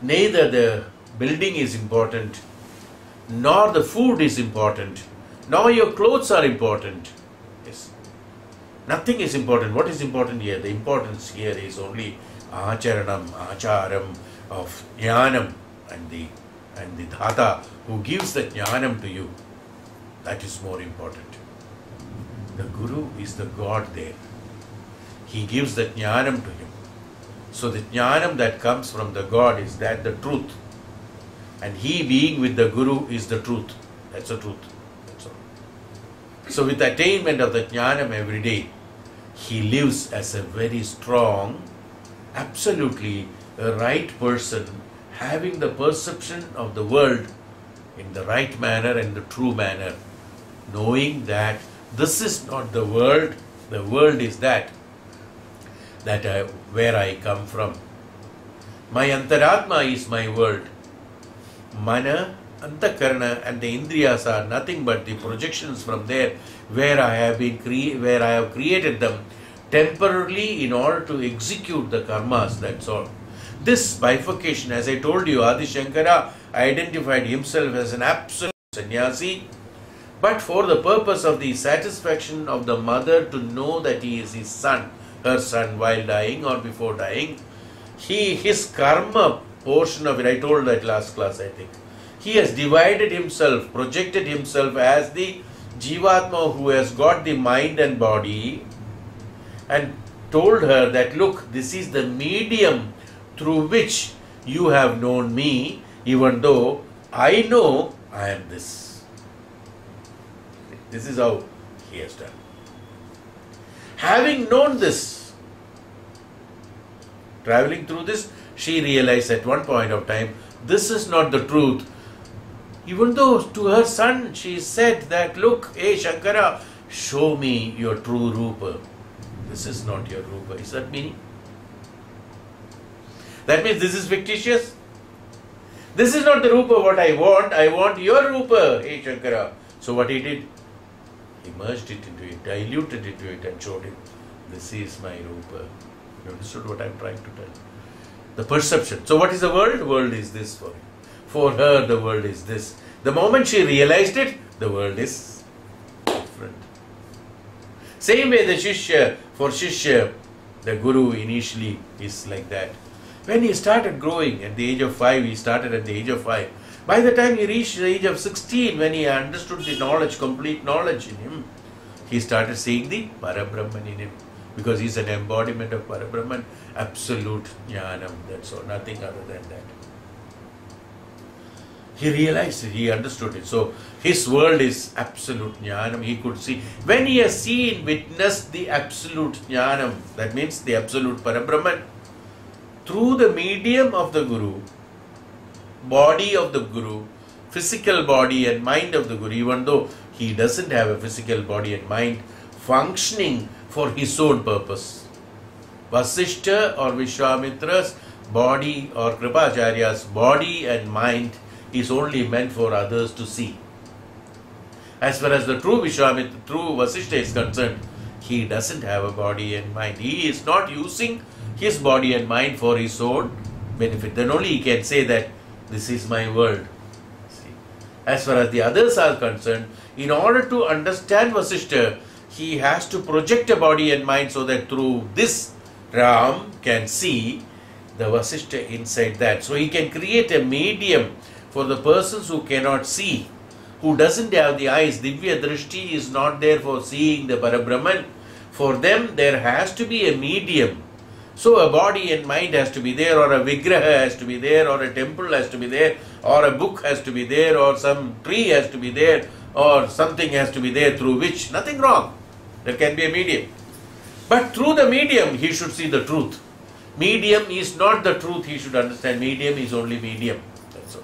[SPEAKER 1] Neither the building is important, nor the food is important, nor your clothes are important. Yes. Nothing is important. What is important here? The importance here is only acharam of jnanam and the dhata who gives the jnanam to you. That is more important. The Guru is the God there. He gives the jnanam to him. So the jnanam that comes from the God is that the truth. And he being with the Guru is the truth. That's the truth. That's all. So with attainment of the jnanam every day, he lives as a very strong, absolutely a right person, having the perception of the world in the right manner and the true manner, knowing that this is not the world is that where I come from. My antaratma is my world. Mana, antakarana and the indriyas are nothing but the projections from there where I have created them temporarily in order to execute the karmas, that's all. This bifurcation, as I told you, Adi Shankara identified himself as an absolute sannyasi, but for the purpose of the satisfaction of the mother to know that he is his son, her son, while dying or before dying, his karma portion of it, I told that last class I think, he has divided himself, projected himself as the Jivatma who has got the mind and body, and told her that, look, this is the medium through which you have known me, even though I know I am this. This is how he has done. Having known this, traveling through this, she realized at one point of time, this is not the truth. Even though to her son she said that, look, hey Shankara, show me your true Rupa. This is not your Rupa. Is that meaning? That means this is fictitious? This is not the Rupa what I want your Rupa, hey Shankara. So what he did? He merged it into it, diluted it into it and showed him, this is my Rupa. You understood what I am trying to tell? The perception. So what is the world? The world is this for him. For her, the world is this. The moment she realized it, the world is different. Same way the Shishya, for Shishya, the Guru initially is like that. When he started growing at the age of 5, he started at the age of 5. By the time he reached the age of 16, when he understood the knowledge, complete knowledge in him, he started seeing the Parabrahman in him. Because he is an embodiment of Parabrahman, absolute jnanam, that's all, nothing other than that. He realized it, he understood it. So his world is absolute jnanam. He could see. When he has seen, witnessed the absolute jnanam, that means the absolute Parabrahman, through the medium of the Guru, body of the Guru, physical body and mind of the Guru, even though he doesn't have a physical body and mind functioning for his own purpose. Vasishtha or Vishwamitra's body or Kripacharya's body and mind is only meant for others to see. As far as the true Vishwamitra, true Vasishtha is concerned, he doesn't have a body and mind. He is not using his body and mind for his own benefit. Then only he can say that this is my world. See. As far as the others are concerned, in order to understand Vasishtha, he has to project a body and mind so that through this Ram can see the Vasishtha inside that. So he can create a medium for the persons who cannot see, who doesn't have the eyes. Divya Drishti is not there for seeing the Parabrahman. For them, there has to be a medium. So a body and mind has to be there, or a Vigraha has to be there, or a temple has to be there, or a book has to be there, or some tree has to be there, or something has to be there through which, nothing wrong. There can be a medium. But through the medium, he should see the truth. Medium is not the truth, he should understand. Medium is only medium. That's all.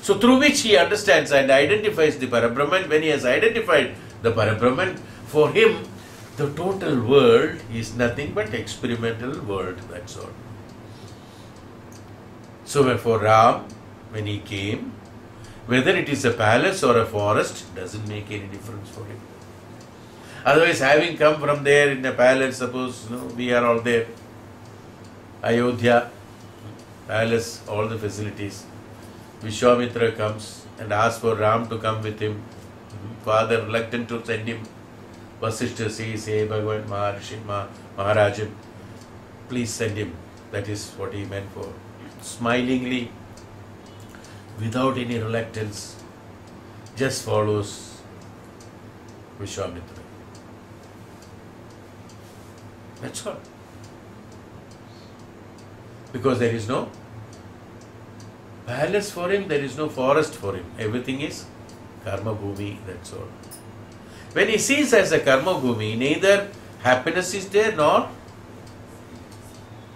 [SPEAKER 1] So through which he understands and identifies the Parabrahman. When he has identified the Parabrahman, for him, the total world is nothing but experimental world. That's all. So for Ram, when he came, whether it is a palace or a forest, doesn't make any difference for him. Otherwise, having come from there in a palace, suppose we are all there, Ayodhya, palace, all the facilities. Vishwamitra comes and asks for Ram to come with him. Father reluctant to send him. Vasishtha says, hey Bhagavan Maharishi Maharajan, please send him. That is what he meant for. Smilingly, without any reluctance, just follows Vishwamitra. That's all. Because there is no palace for him, there is no forest for him. Everything is karma bhumi, that's all. When he sees as a karma bhumi, neither happiness is there nor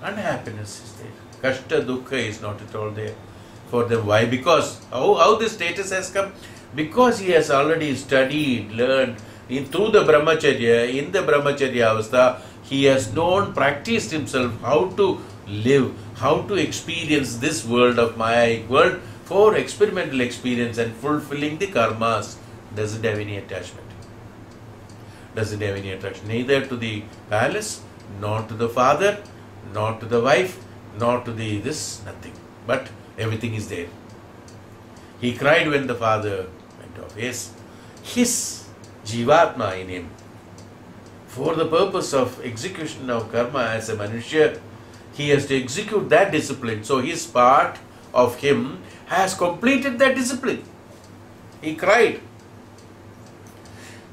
[SPEAKER 1] unhappiness is there. Kashta, dukkha is not at all there for them. Why? Because how this status has come? Because he has already studied, learned through the brahmacharya, in the brahmacharya avastha, he has known, practiced himself how to live, how to experience this world of Mayaik world for experimental experience and fulfilling the karmas. Doesn't have any attachment. Doesn't have any attraction. Neither to the palace, nor to the father, nor to the wife, nor to the this, nothing. But everything is there. He cried when the father went off. Yes, his Jivatma in him, for the purpose of execution of karma as a Manushya, he has to execute that discipline. So his part of him has completed that discipline. He cried.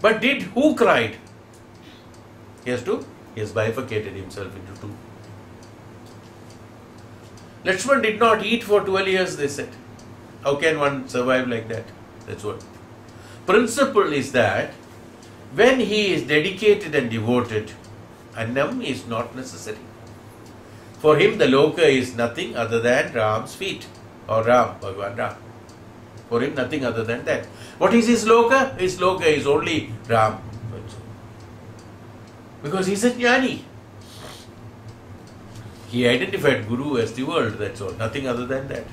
[SPEAKER 1] But who cried? He has bifurcated himself into two. Lakshman did not eat for 12 years, they said. How can one survive like that? That's what. Principle is that when he is dedicated and devoted, Annam is not necessary. For him, the Loka is nothing other than Ram's feet, or Ram, Bhagavan Ram. For him, nothing other than that. What is his Loka? His Loka is only Ram. Because he is a Jnani. He identified Guru as the world, that's all. Nothing other than that.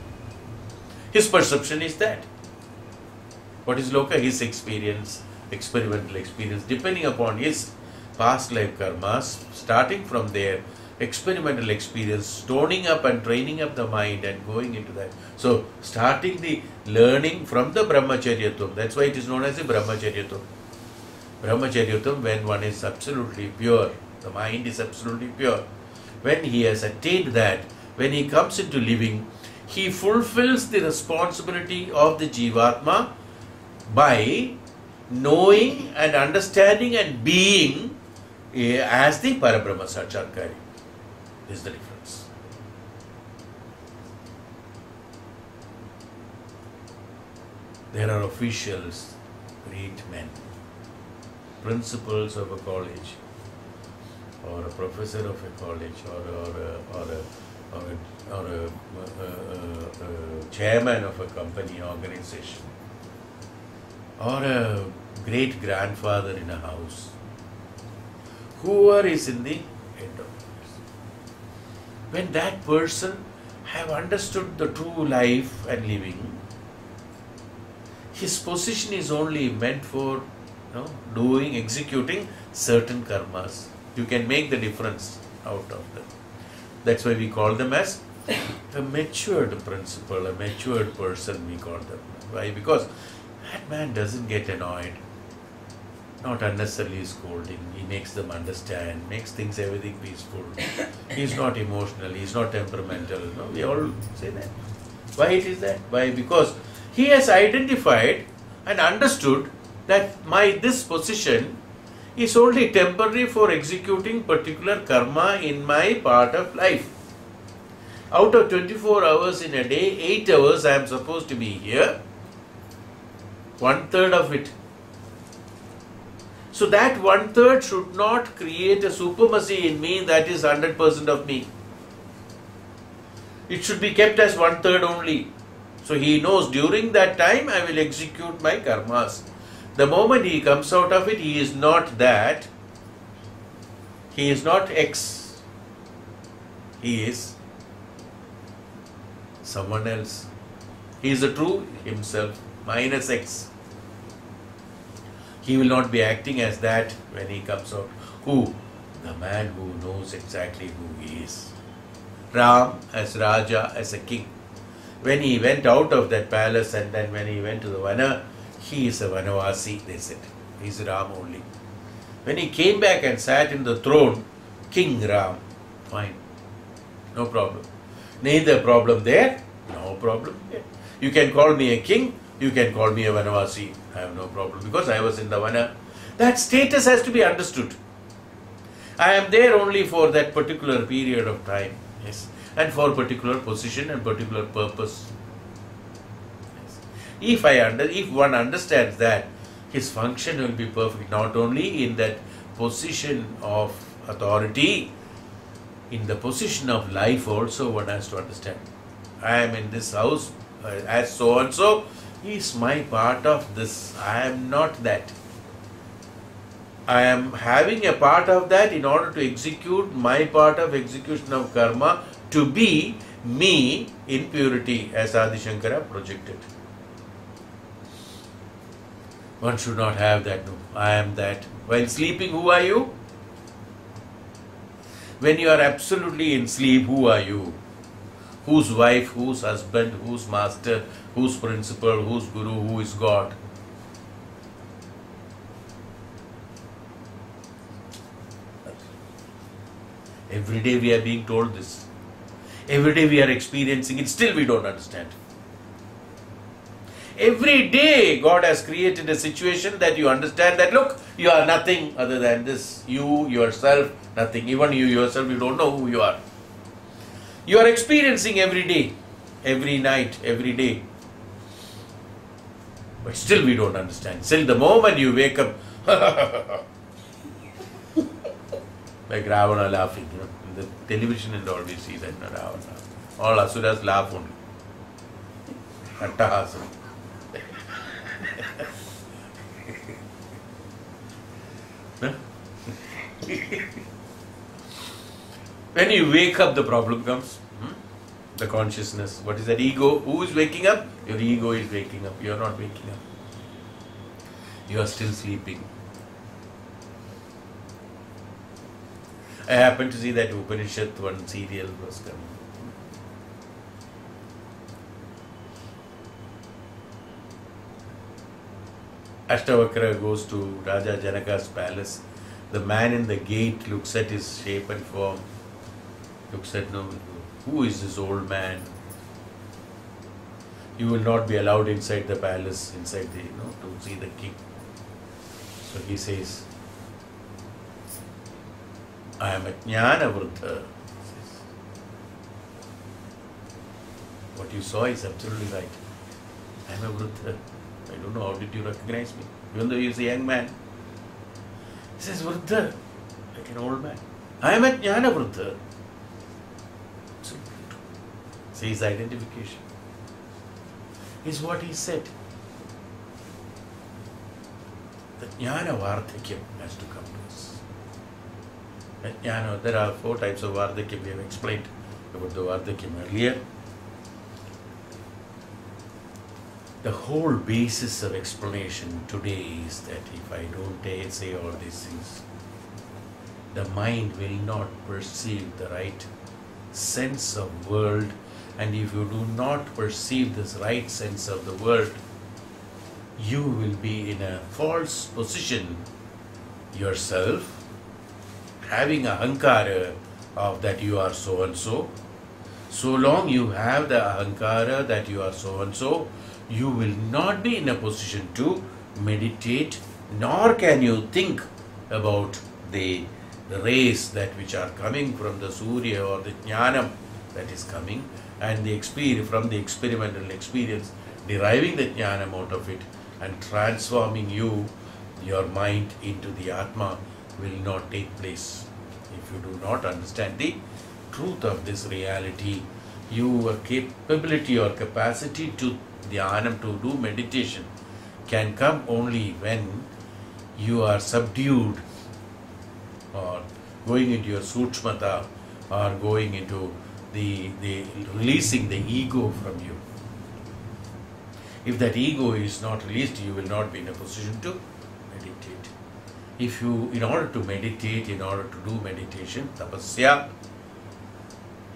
[SPEAKER 1] His perception is that. What is Loka? His experience, experimental experience, depending upon his past life karmas, starting from there, experimental experience, stoning up and training up the mind and going into that. So, starting the learning from the Brahmacharyatum, that's why it is known as the Brahmacharyatum. Brahmacharyatum, when one is absolutely pure, the mind is absolutely pure. When he has attained that, when he comes into living, he fulfills the responsibility of the Jivatma by knowing and understanding and being as the Parabrahma Sakshatkari. This is the difference. There are officials, great men, principals of a college, or a professor of a college, or a chairman of a company organization, or a great grandfather in a house. Whoever is in the head of this, when that person have understood the true life and living, his position is only meant for executing certain karmas. You can make the difference out of them. That's why we call them as a matured principle, a matured person we call them. Why? Because that man doesn't get annoyed, not unnecessarily scolding. He makes them understand, makes things everything peaceful. He's not emotional, he's not temperamental. No, we all say that. Why it is that? Why? Because he has identified and understood that this position is only temporary for executing particular karma in my part of life. Out of 24 hours in a day, 8 hours I am supposed to be here, 1/3 of it. So that 1/3 should not create a supremacy in me that is 100% of me. It should be kept as 1/3 only. So he knows during that time I will execute my karmas. The moment he comes out of it, he is not that. He is not X. He is someone else. He is the true himself minus X. He will not be acting as that when he comes out. Who? The man who knows exactly who he is. Ram as Raja, as a king. When he went out of that palace and then when he went to the Vana, he is a Vanavasi, they said. He is Ram only. When he came back and sat in the throne, King Ram, fine, no problem. Neither problem there, no problem here. You can call me a king, you can call me a Vanavasi, I have no problem because I was in the Vana. That status has to be understood. I am there only for that particular period of time, yes, and for particular position and particular purpose. Yes. If one understands that, his function will be perfect, not only in that position of authority, in the position of life also one has to understand. I am in this house as so and so, is my part of this. I am not that. I am having a part of that in order to execute my part of execution of karma to be me in purity, as Adi Shankara projected. One should not have that. No, I am that. While sleeping, who are you? When you are absolutely in sleep, who are you? Whose wife, whose husband, whose master, whose principal, whose guru, who is God. Every day we are being told this. Every day we are experiencing it, still we don't understand. Every day God has created a situation that you understand that, look, you are nothing other than this. You, yourself, nothing. Even you yourself, you don't know who you are. You are experiencing every day, every night, every day. But still we don't understand. Still the moment you wake up, like Ravana laughing, in the television and all we see that, Ravana. All asuras laugh only. Attahasam. When you wake up, the problem comes. The consciousness. What is that? Ego. Who is waking up? Your ego is waking up. You are not waking up. You are still sleeping. I happened to see that Upanishad, one serial was coming. Ashtavakra goes to Raja Janaka's palace. The man in the gate looks at his shape and form. Looks at, no, who is this old man? You will not be allowed inside the palace, inside the, to see the king. So he says, I am a Jnana Vruddha. What you saw is absolutely right. I am a Vruddha. I don't know, how did you recognize me? Even though he is a young man. He says, Vruddha, like an old man. I am a Jnana Vruddha. So his identification is what he said. The Jnana Vardhakyam has to come to us. Jnana, there are 4 types of Vardhakyam. We have explained about the Vardhakyam earlier. The whole basis of explanation today is that if I don't say all these things, the mind will not perceive the right sense of world, and if you do not perceive this right sense of the world, you will be in a false position yourself, having a ahankara of that you are so and so. So long you have the ahankara that you are so and so, you will not be in a position to meditate, nor can you think about the rays that which are coming from the Surya or the Jnanam that is coming, and the experience from the experimental experience, deriving the Jnanam out of it and transforming your mind into the Atma will not take place. If you do not understand the truth of this reality, your capability or capacity to Dhyanam, to do meditation, can come only when you are subdued or going into your Sukshmata or going into the releasing the ego from you. If that ego is not released, you will not be in a position to meditate. If you, in order to meditate, in order to do meditation, tapasya,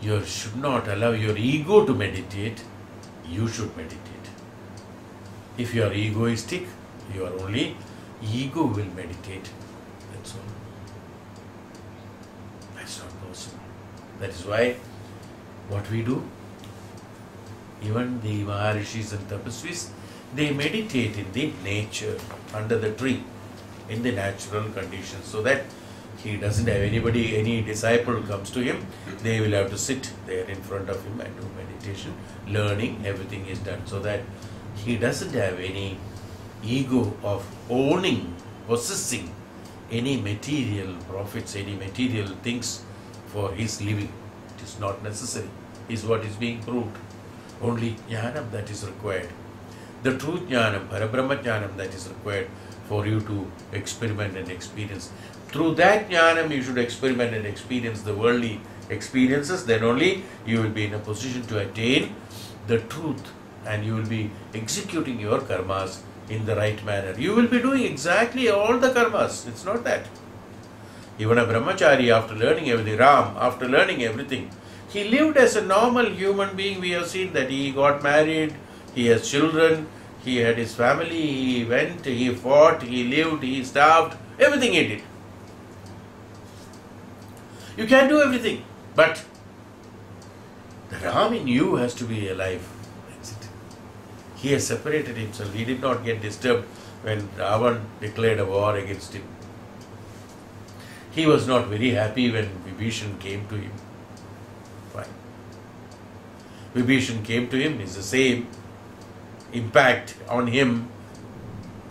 [SPEAKER 1] you should not allow your ego to meditate, you should meditate. If you are egoistic, your only ego will meditate. That's all. That's not possible. That is why what we do, even the Maharishis and Tapasvis, they meditate in the nature, under the tree, in the natural conditions, so that he doesn't have anybody, any disciple comes to him, they will have to sit there in front of him and do meditation, learning, everything is done, so that he doesn't have any ego of owning, possessing any material profits, any material things for his living. It is not necessary, is what is being proved. Only Jnanam that is required. The true Jnanam, Parabrahma Jnanam that is required for you to experiment and experience. Through that Jnanam you should experiment and experience the worldly experiences, then only you will be in a position to attain the truth, and you will be executing your karmas in the right manner. You will be doing exactly all the karmas. It's not that. Even a brahmachari, after learning everything, Ram, after learning everything, He lived as a normal human being. We have seen that he got married, he has children, he had his family, he went, he fought, he lived, he starved, everything he did. You can do everything, but the Ram in you has to be alive. That's it. He has separated himself. He did not get disturbed when Ravan declared a war against him. He was not very happy when Vibhishan came to him. Fine. Vibhishan came to him, is the same impact on him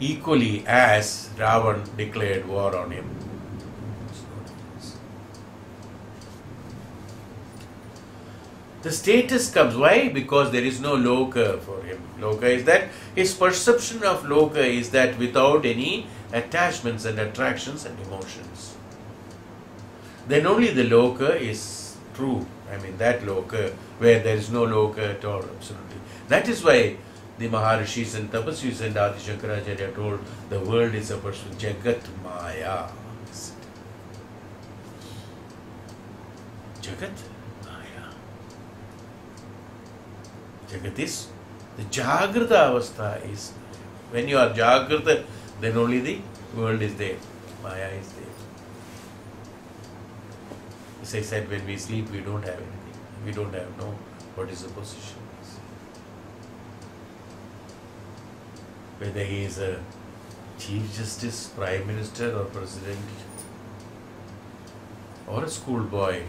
[SPEAKER 1] equally as Ravan declared war on him. The status comes. Why? Because there is no loka for him. Loka is that his perception of loka is that without any attachments and attractions and emotions. Then only the loka is true. I mean that loka where there is no loka at all. Absolutely. That is why the Maharishis and Tapasvis and Adi Shankaracharya told the world is a person Jagat Maya. Jagat Maya. Jagat is the Jagrata Avastha is. When you are Jagrata, then only the world is there. Maya is there. As I said, when we sleep, we don't have anything. We don't have no what is the position. Whether he is a Chief Justice, Prime Minister or President, or a schoolboy,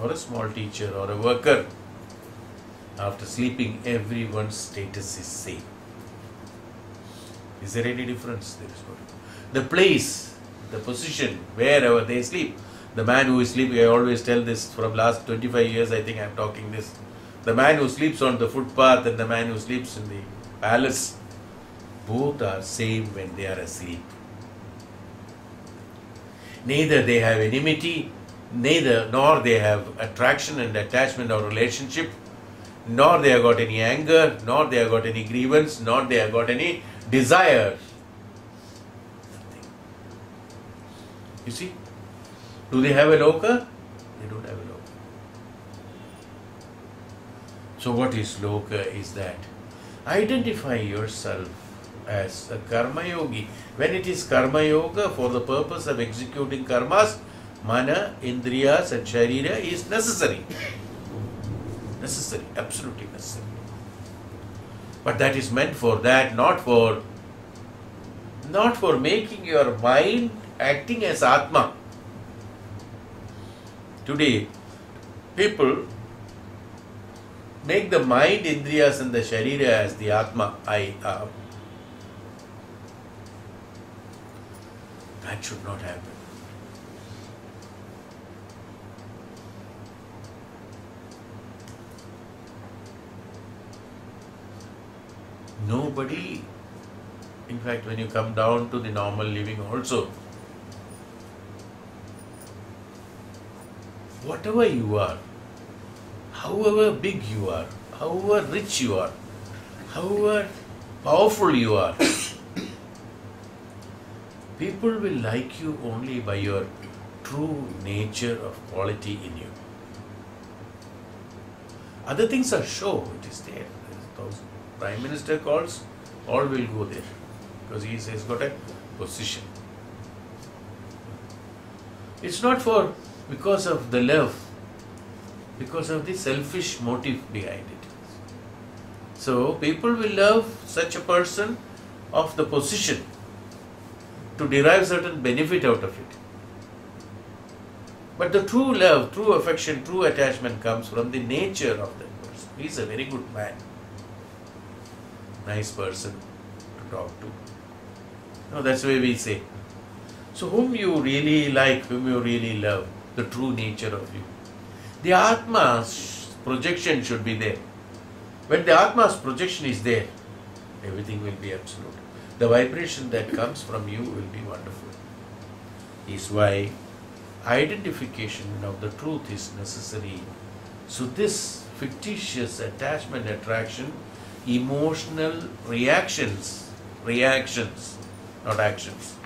[SPEAKER 1] or a small teacher, or a worker, after sleeping, everyone's status is same. Is there any difference? There is no. The place, the position, wherever they sleep. The man who is sleeping, I always tell this from last 25 years, I think I am talking this. The man who sleeps on the footpath and the man who sleeps in the palace, both are same when they are asleep. Neither they have enmity, nor they have attraction and attachment or relationship, nor they have got any anger, nor they have got any grievance, nor they have got any desire. You see? Do they have a loka? They don't have a loka. So what is loka is that identify yourself as a karma yogi. When it is karma yoga for the purpose of executing karmas, mana, indriyas and sharira is necessary. Necessary, absolutely necessary. But that is meant for that, not for making your mind acting as Atma. Today, people make the mind, indriyas and the sharira as the Atma, I am. That should not happen. Nobody, in fact, when you come down to the normal living also, whatever you are, however big you are, however rich you are, however powerful you are, people will like you only by your true nature of quality in you. Other things are show, it is there. Prime Minister calls, all will go there because he has got a position. It's not for because of the love, because of the selfish motive behind it. So people will love such a person of the position to derive certain benefit out of it. But the true love, true affection, true attachment comes from the nature of that person. He is a very good man, nice person to talk to. No, that's why we say. So whom you really like, whom you really love, the true nature of you. The Atma's projection should be there. When the Atma's projection is there, everything will be absolute. The vibration that comes from you will be wonderful. Is why identification of the truth is necessary. So this fictitious attachment, attraction, emotional reactions, not actions.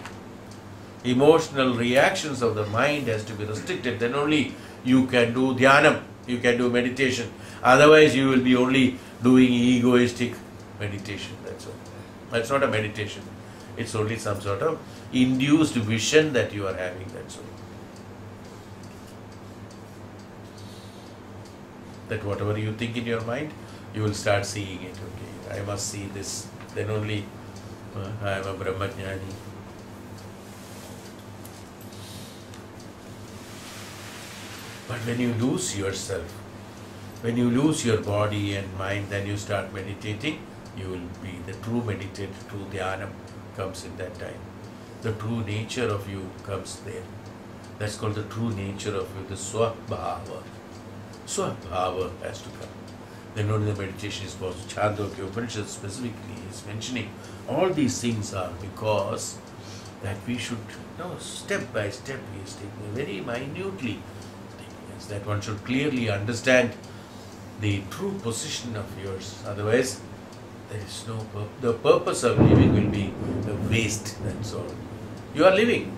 [SPEAKER 1] Emotional reactions of the mind has to be restricted. Then only you can do dhyanam. you can do meditation. Otherwise, you will be only doing egoistic meditation. That's all. That's not a meditation. It's only some sort of induced vision that you are having. That's all. That whatever you think in your mind, you will start seeing it. Okay, I must see this. Then only I am a Brahmajnani. But when you lose yourself, when you lose your body and mind, then you start meditating, you will be the true meditator, true dhyana comes in that time. The true nature of you comes there. That's called the true nature of you, the Swabhava. Swabhava has to come. Then only the meditation is possible. Chhandogya Upanishad specifically is mentioning all these things are because that we should, step by step, he is taking very minutely. That one should clearly understand the true position of yours. Otherwise, there is no the purpose of living will be a waste. That's all. You are living.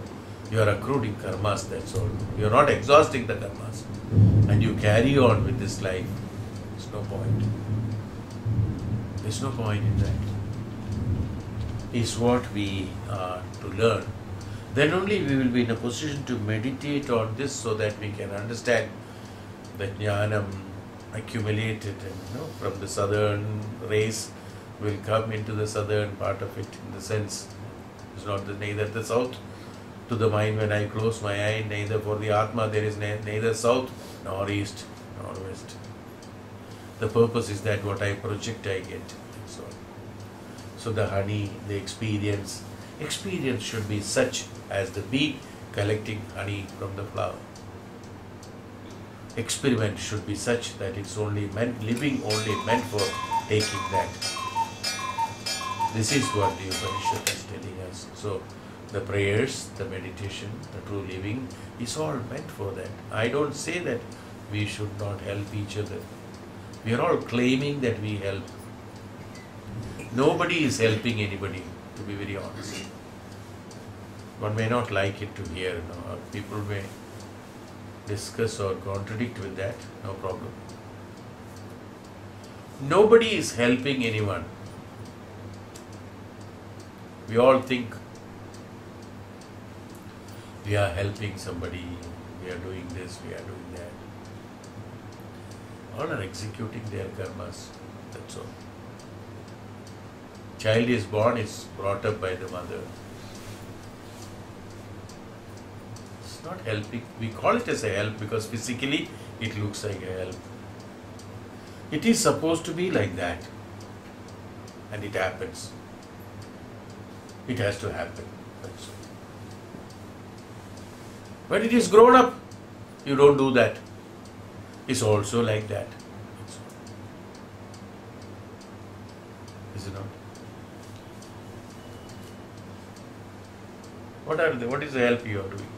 [SPEAKER 1] You are accruing karmas. That's all. You are not exhausting the karmas, and you carry on with this life. There's no point. There's no point in that. Is what we are to learn. Then only we will be in a position to meditate on this so that we can understand that jnanam accumulated and from the southern race will come into the southern part of it in the sense it's not neither the south to the mind when I close my eye, neither for the Atma there is neither south nor east nor west. The purpose is that what I project I get. So the honey, the experience should be such as the bee collecting honey from the flower. Experiment should be such that it's only meant, living only meant for taking that. This is what the Upanishad is telling us. So the prayers, the meditation, the true living is all meant for that. I don't say that we should not help each other. We are all claiming that we help. Nobody is helping anybody, to be very honest. One may not like it to hear, people may discuss or contradict with that, no problem. Nobody is helping anyone. We all think we are helping somebody, we are doing this, we are doing that. All are executing their karmas, that's all. Child is born, is brought up by the mother. It's not helping. We call it as a help because physically it looks like a help. It is supposed to be like that. And it happens. It has to happen. That's all. When it is grown up, you don't do that. It's also like that. Is it not? What is the help you are doing?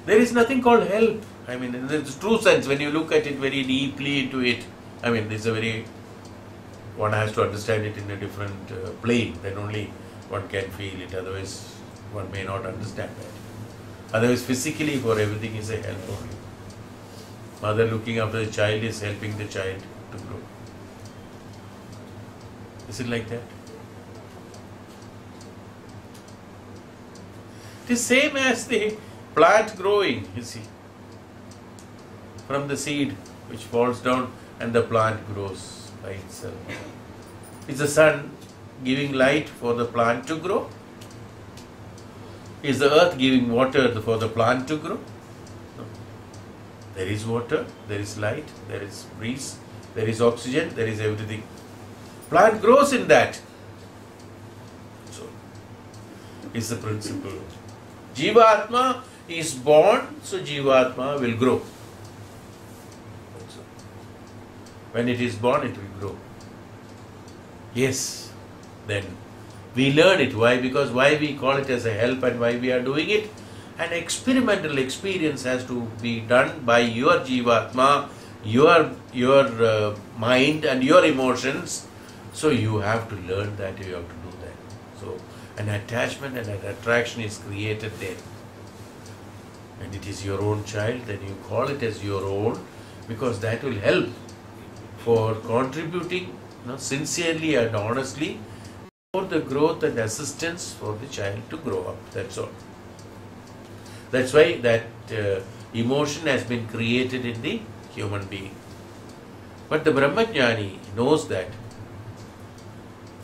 [SPEAKER 1] There is nothing called help. I mean, in the true sense, when you look at it very deeply into it, I mean, this is a very, one has to understand it in a different plane, then only one can feel it, otherwise one may not understand that. Otherwise, physically for everything is a help only. Mother looking after the child is helping the child to grow. Is it like that? It is same as the plant growing, you see. From the seed which falls down and the plant grows by itself. Is the sun giving light for the plant to grow? Is the earth giving water for the plant to grow? No. There is water, there is light, there is breeze, there is oxygen, there is everything. Plant grows in that. So, is the principle. Jivatma is born, so Jivatma will grow. When it is born, it will grow. Yes, then we learn it. Why? Because why we call it as a help and why we are doing it? An experimental experience has to be done by your Jivatma, your mind and your emotions. So you have to learn that, you have to do that. So an attachment and an attraction is created there. And it is your own child, then you call it as your own. because that will help for contributing, sincerely and honestly for the growth and assistance for the child to grow up. That's all. That's why that emotion has been created in the human being. But the Brahmajnani knows that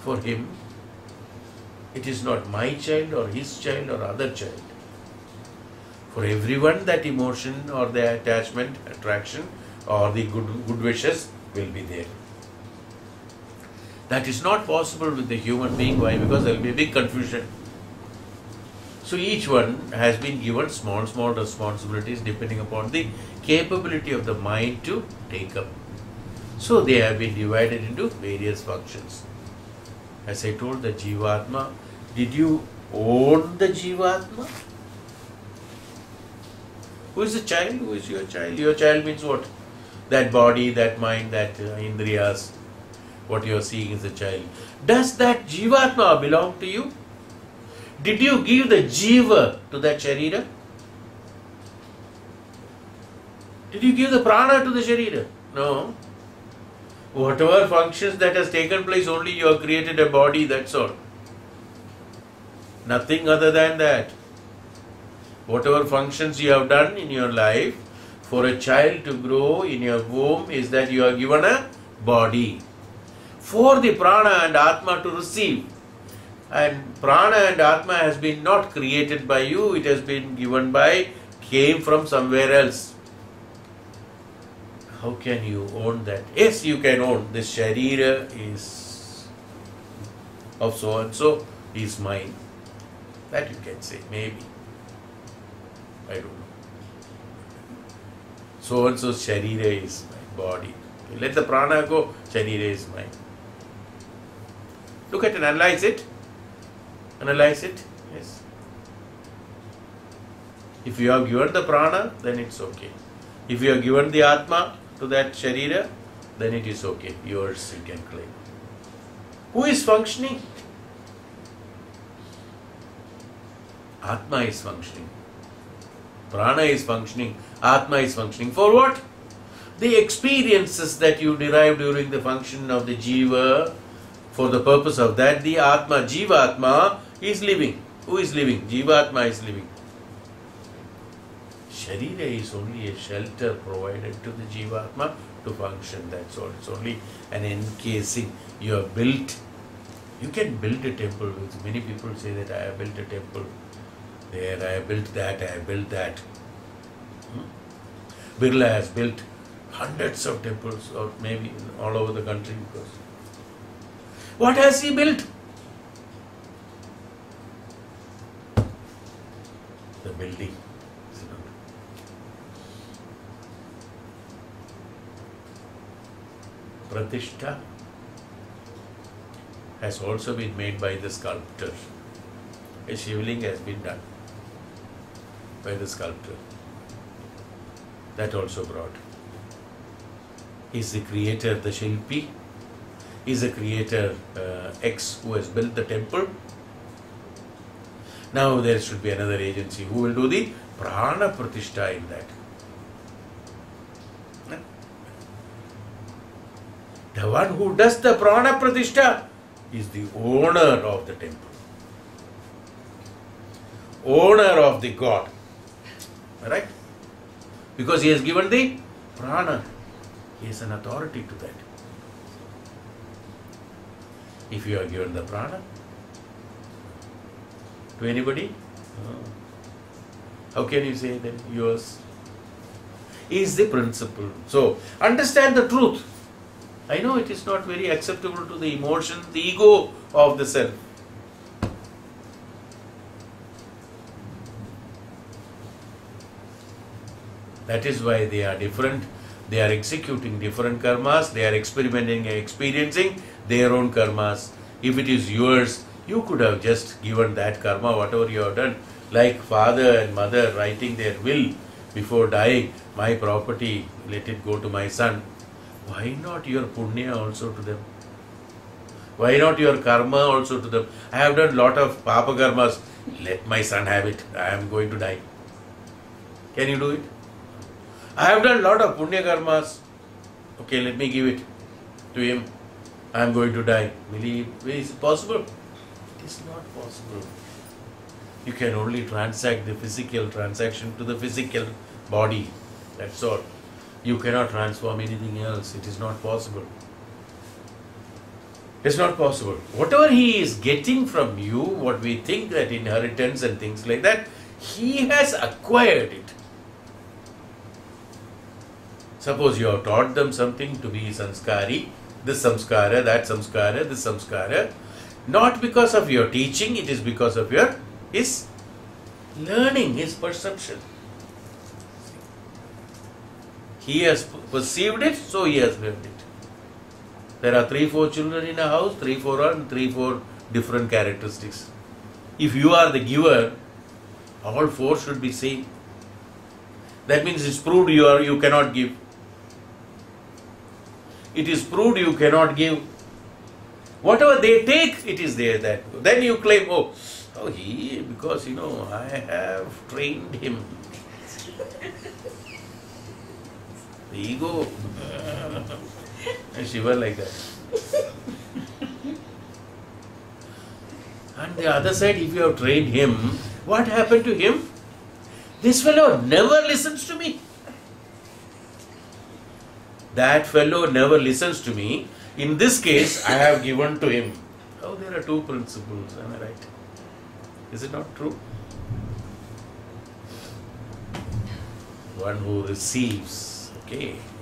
[SPEAKER 1] for him it is not my child or his child or other child. For everyone that emotion or the attachment, attraction or the good wishes will be there. That is not possible with the human being. Why? Because there will be a big confusion. So each one has been given small responsibilities depending upon the capability of the mind to take up. So they have been divided into various functions. As I told the Jivatma, did you own the Jivatma? Who is the child? Who is your child? Your child means what? That body, that mind, that indriyas, what you are seeing is the child. Does that Jivatma belong to you? Did you give the Jiva to that Sharira? Did you give the Prana to the Sharira? No. Whatever functions that has taken place, only you have created a body, that's all. Nothing other than that. Whatever functions you have done in your life, for a child to grow in your womb is that you are given a body. For the Prana and Atma to receive. And Prana and Atma has been not created by you, it has been given by, came from somewhere else. How can you own that? Yes, you can own. This Sharira is of so and so, is mine. That you can say, maybe. I don't know. So and so Sharira is my body. Let the Prana go, Sharira is mine. Look at and analyze it. Analyze it. Yes. If you have given the Prana, then it's okay. If you have given the Atma to that Sharira, then it is okay. Yours, you can claim. Who is functioning? Atma is functioning. Prana is functioning. Atma is functioning. For what? The experiences that you derive during the function of the Jiva, for the purpose of that, the Atma, Jiva-Atma is living. Who is living? Jiva-Atma is living. Sharira is only a shelter provided to the Jiva-Atma to function, that's all. It's only an encasing. You have built. You can build a temple. Many people say that I have built a temple. There, I have built that, I have built that. Birla has built hundreds of temples, or maybe all over the country. Because what has he built? The building. Pratishtha has also been made by the sculptor. A shivling has been done by the sculptor. That also brought. Is the creator the Shilpi? Is the creator X who has built the temple? Now there should be another agency who will do the Prana Pratishtha in that. The one who does the Prana Pratishtha is the owner of the temple. Owner of the God. Right? Because he has given the Prana. He has an authority to that. If you have given the Prana to anybody, how can you say that yours is the principle? So, understand the truth. I know it is not very acceptable to the emotion, the ego of the self. That is why they are different. They are executing different karmas. They are experimenting and experiencing their own karmas. If it is yours, you could have just given that karma, whatever you have done. Like father and mother writing their will before dying, my property, let it go to my son. Why not your punya also to them? Why not your karma also to them? I have done lot of papa karmas. Let my son have it. I am going to die. Can you do it? I have done a lot of punya karmas. Okay, let me give it to him. I am going to die. Is it possible? It is not possible. You can only transact the physical transaction to the physical body. That's all. You cannot transform anything else. It is not possible. It's not possible. Whatever he is getting from you, what we think that inheritance and things like that, he has acquired it. Suppose you have taught them something to be sanskari, this samskara, that samskara, this samskara, not because of your teaching, it is because of his learning, his perception. He has perceived it, so he has learned it. There are 3-4 children in a house, 3-4 different characteristics. If you are the giver, all 4 should be same. That means it's proved you cannot give. It is proved you cannot give. Whatever they take, it is there. Then you claim, because I have trained him. The ego. And shiver like that. And the other side, if you have trained him, what happened to him? This fellow never listens to me. That fellow never listens to me. In this case, I have given to him. Oh, there are 2 principles, am I right? Is it not true? One who receives,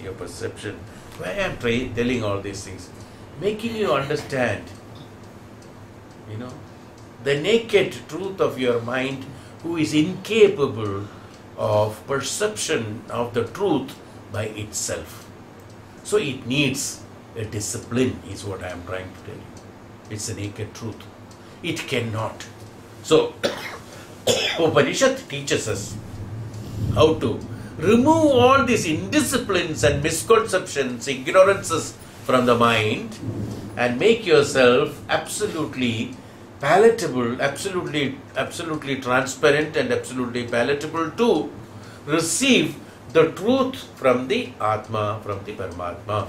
[SPEAKER 1] your perception. Why I am telling all these things? Making you understand, the naked truth of your mind, who is incapable of perception of the truth by itself. So it needs a discipline, is what I am trying to tell you. It's a naked truth. It cannot. So, Upanishad teaches us how to remove all these indisciplines and misconceptions, ignorances from the mind and make yourself absolutely palatable, absolutely transparent and absolutely palatable to receive the truth from the Atma, from the Paramatma.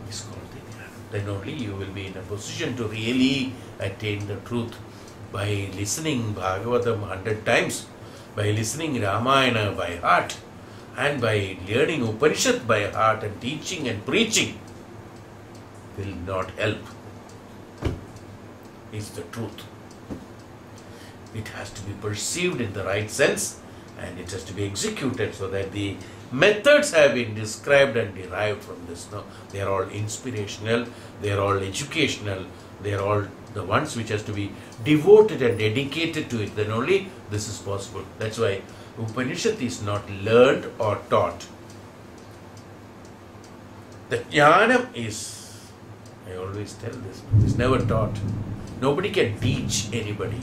[SPEAKER 1] It's called the Jnana. Then only you will be in a position to really attain the truth. By listening Bhagavatam 100 times, by listening Ramayana by heart, and by learning Upanishad by heart and teaching and preaching will not help. It's the truth. It has to be perceived in the right sense and it has to be executed, so that the methods have been described and derived from this. No, they are all inspirational, they are all educational, they are all the ones which has to be devoted and dedicated to it. Then only this is possible. That's why Upanishad is not learned or taught. The Jnanam is, I always tell this, is never taught. Nobody can teach anybody.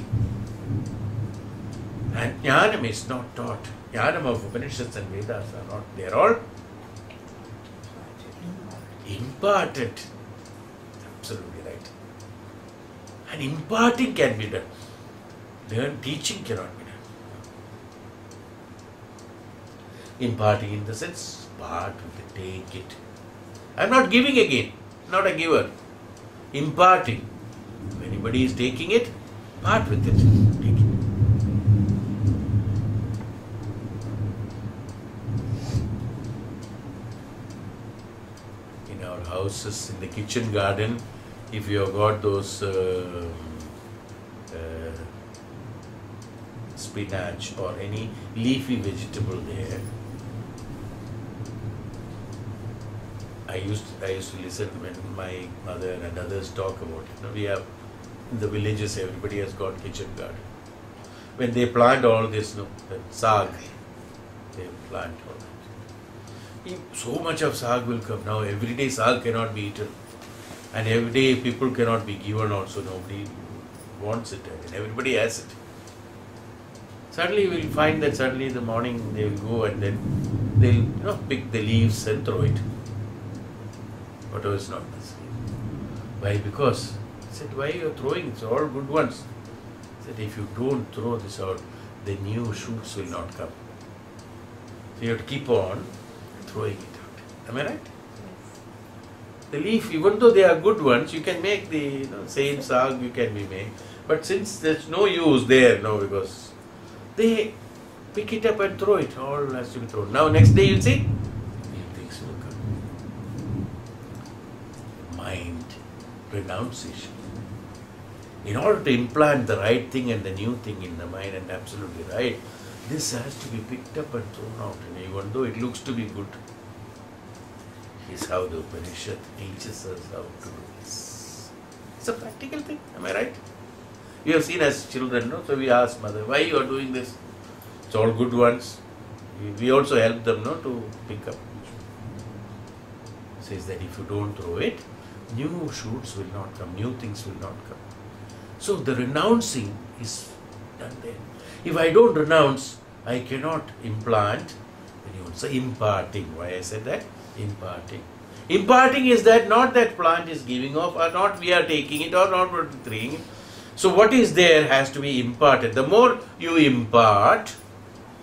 [SPEAKER 1] And Jnanam is not taught. Jnanam of Upanishads and Vedas are not. They are all imparted. Absolutely right. And imparting can be done. Teaching cannot be done. Imparting in the sense, part with it, take it. I am not giving again, not a giver. Imparting. If anybody is taking it, part with it, take it. In our houses, in the kitchen garden, if you have got those spinach or any leafy vegetable there, I used to listen when my mother and others talk about it. We have in the villages, everybody has got kitchen garden. When they plant all this, the saag, they plant all that. So much of saag will come now. Every day saag cannot be eaten, and every day people cannot be given also. Nobody wants it. I mean, everybody has it. Suddenly you will find that suddenly in the morning they will go and then they'll pick the leaves and throw it. Whatever is not necessary. Why? Because I said, why you are throwing? It's all good ones. I said, if you don't throw this out, the new shoots will not come. So you have to keep on throwing it out. Am I right? The leaf, even though they are good ones, you can make the same sag, you can be made. But since there's no use there now, because they pick it up and throw it, all has to be thrown. Now next day you see, new things will come. Mind renunciation. In order to implant the right thing and the new thing in the mind, and absolutely right, this has to be picked up and thrown out. And even though it looks to be good, is how the Upanishad teaches us how to do this. It's a practical thing, am I right? You have seen as children, no? So we ask mother, why you are doing this? It's all good ones. We also help them, no, to pick up. Says that if you don't throw it, new shoots will not come, new things will not come. So the renouncing is done there. If I don't renounce, I cannot implant. So imparting, why I said that? Imparting. Imparting is that not that plant is giving off, or not we are taking it, or not we are treating it. So what is there has to be imparted. The more you impart,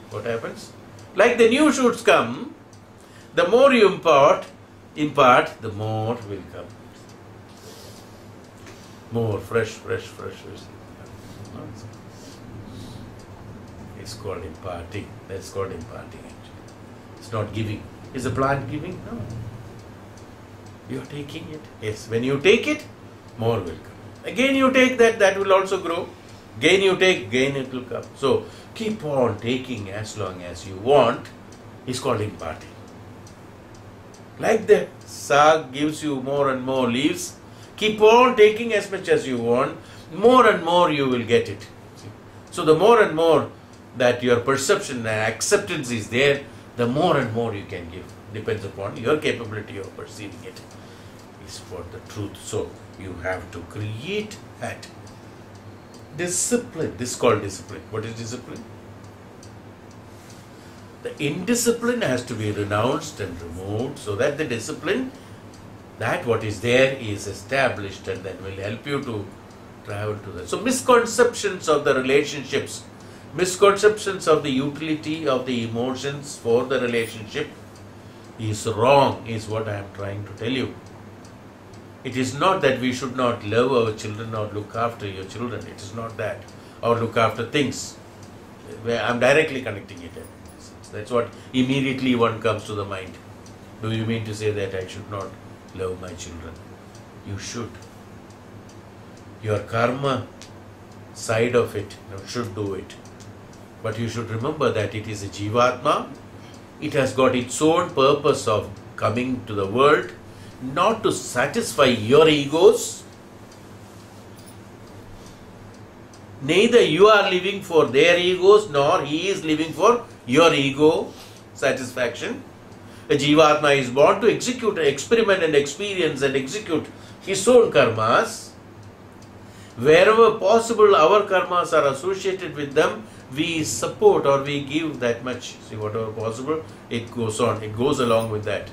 [SPEAKER 1] what happens? Like the new shoots come, the more you impart, the more will come. More fresh. It's called imparting. That's called imparting actually. It's not giving. Is the plant giving? No. You are taking it. Yes. When you take it, more will come. Again you take that, that will also grow. Again you take, again it will come. So keep on taking as long as you want. Is called imparting. Like the sag gives you more and more leaves, keep on taking as much as you want, more and more you will get it. See? So the more and more that your perception and acceptance is there, the more and more you can give. Depends upon your capability of perceiving it. Is for the truth. So you have to create that discipline. This is called discipline. What is discipline? The indiscipline has to be renounced and removed, so that the discipline, that what is there is established, and then will help you to travel to that. So misconceptions of the relationships, misconceptions of the utility of the emotions for the relationship is wrong, is what I am trying to tell you. It is not that we should not love our children or look after your children. It is not that. Or look after things. I am directly connecting it. That's what immediately one comes to the mind. Do you mean to say that I should not love my children? You should. Your karma side of it, you should do it. But you should remember that it is a Jivatma. It has got its own purpose of coming to the world, not to satisfy your egos. Neither you are living for their egos, nor he is living for your ego satisfaction. A Jivatma is born to execute, experiment and experience and execute his own karmas. Wherever possible, our karmas are associated with them, we support or we give that much. See, whatever possible, it goes on, it goes along with that.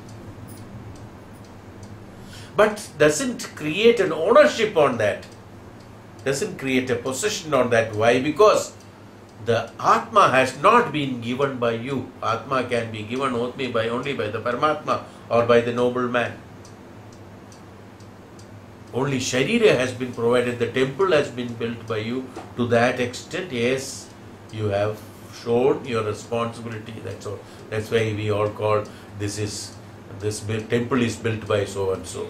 [SPEAKER 1] But doesn't create an ownership on that. Doesn't create a possession on that. Why? Because the Atma has not been given by you. Atma can be given only by the Paramatma or by the noble man. Only Sharira has been provided. The temple has been built by you. To that extent, yes, you have shown your responsibility. That's all. That's why we all call this temple is built by so and so.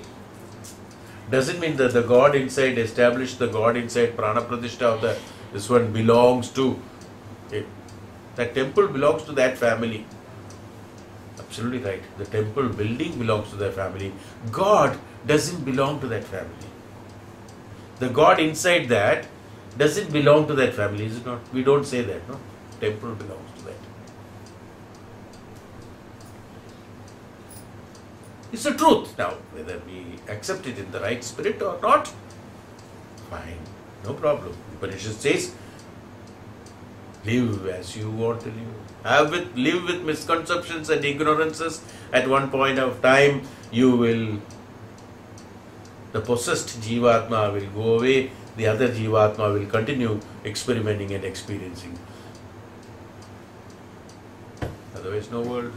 [SPEAKER 1] Doesn't mean that the God inside, established the God inside, Prana Pradishta of this one belongs to it. That temple belongs to that family. Absolutely right. The temple building belongs to that family. God doesn't belong to that family. The God inside that doesn't belong to that family, is it not? We don't say that, no? Temple belongs to that. It's the truth. Now, whether we accept it in the right spirit or not, fine, no problem. Upanishad says, live as you want to live. Live with misconceptions and ignorances. At one point of time, the possessed Jivatma will go away, the other Jivatma will continue experimenting and experiencing. Otherwise, no world.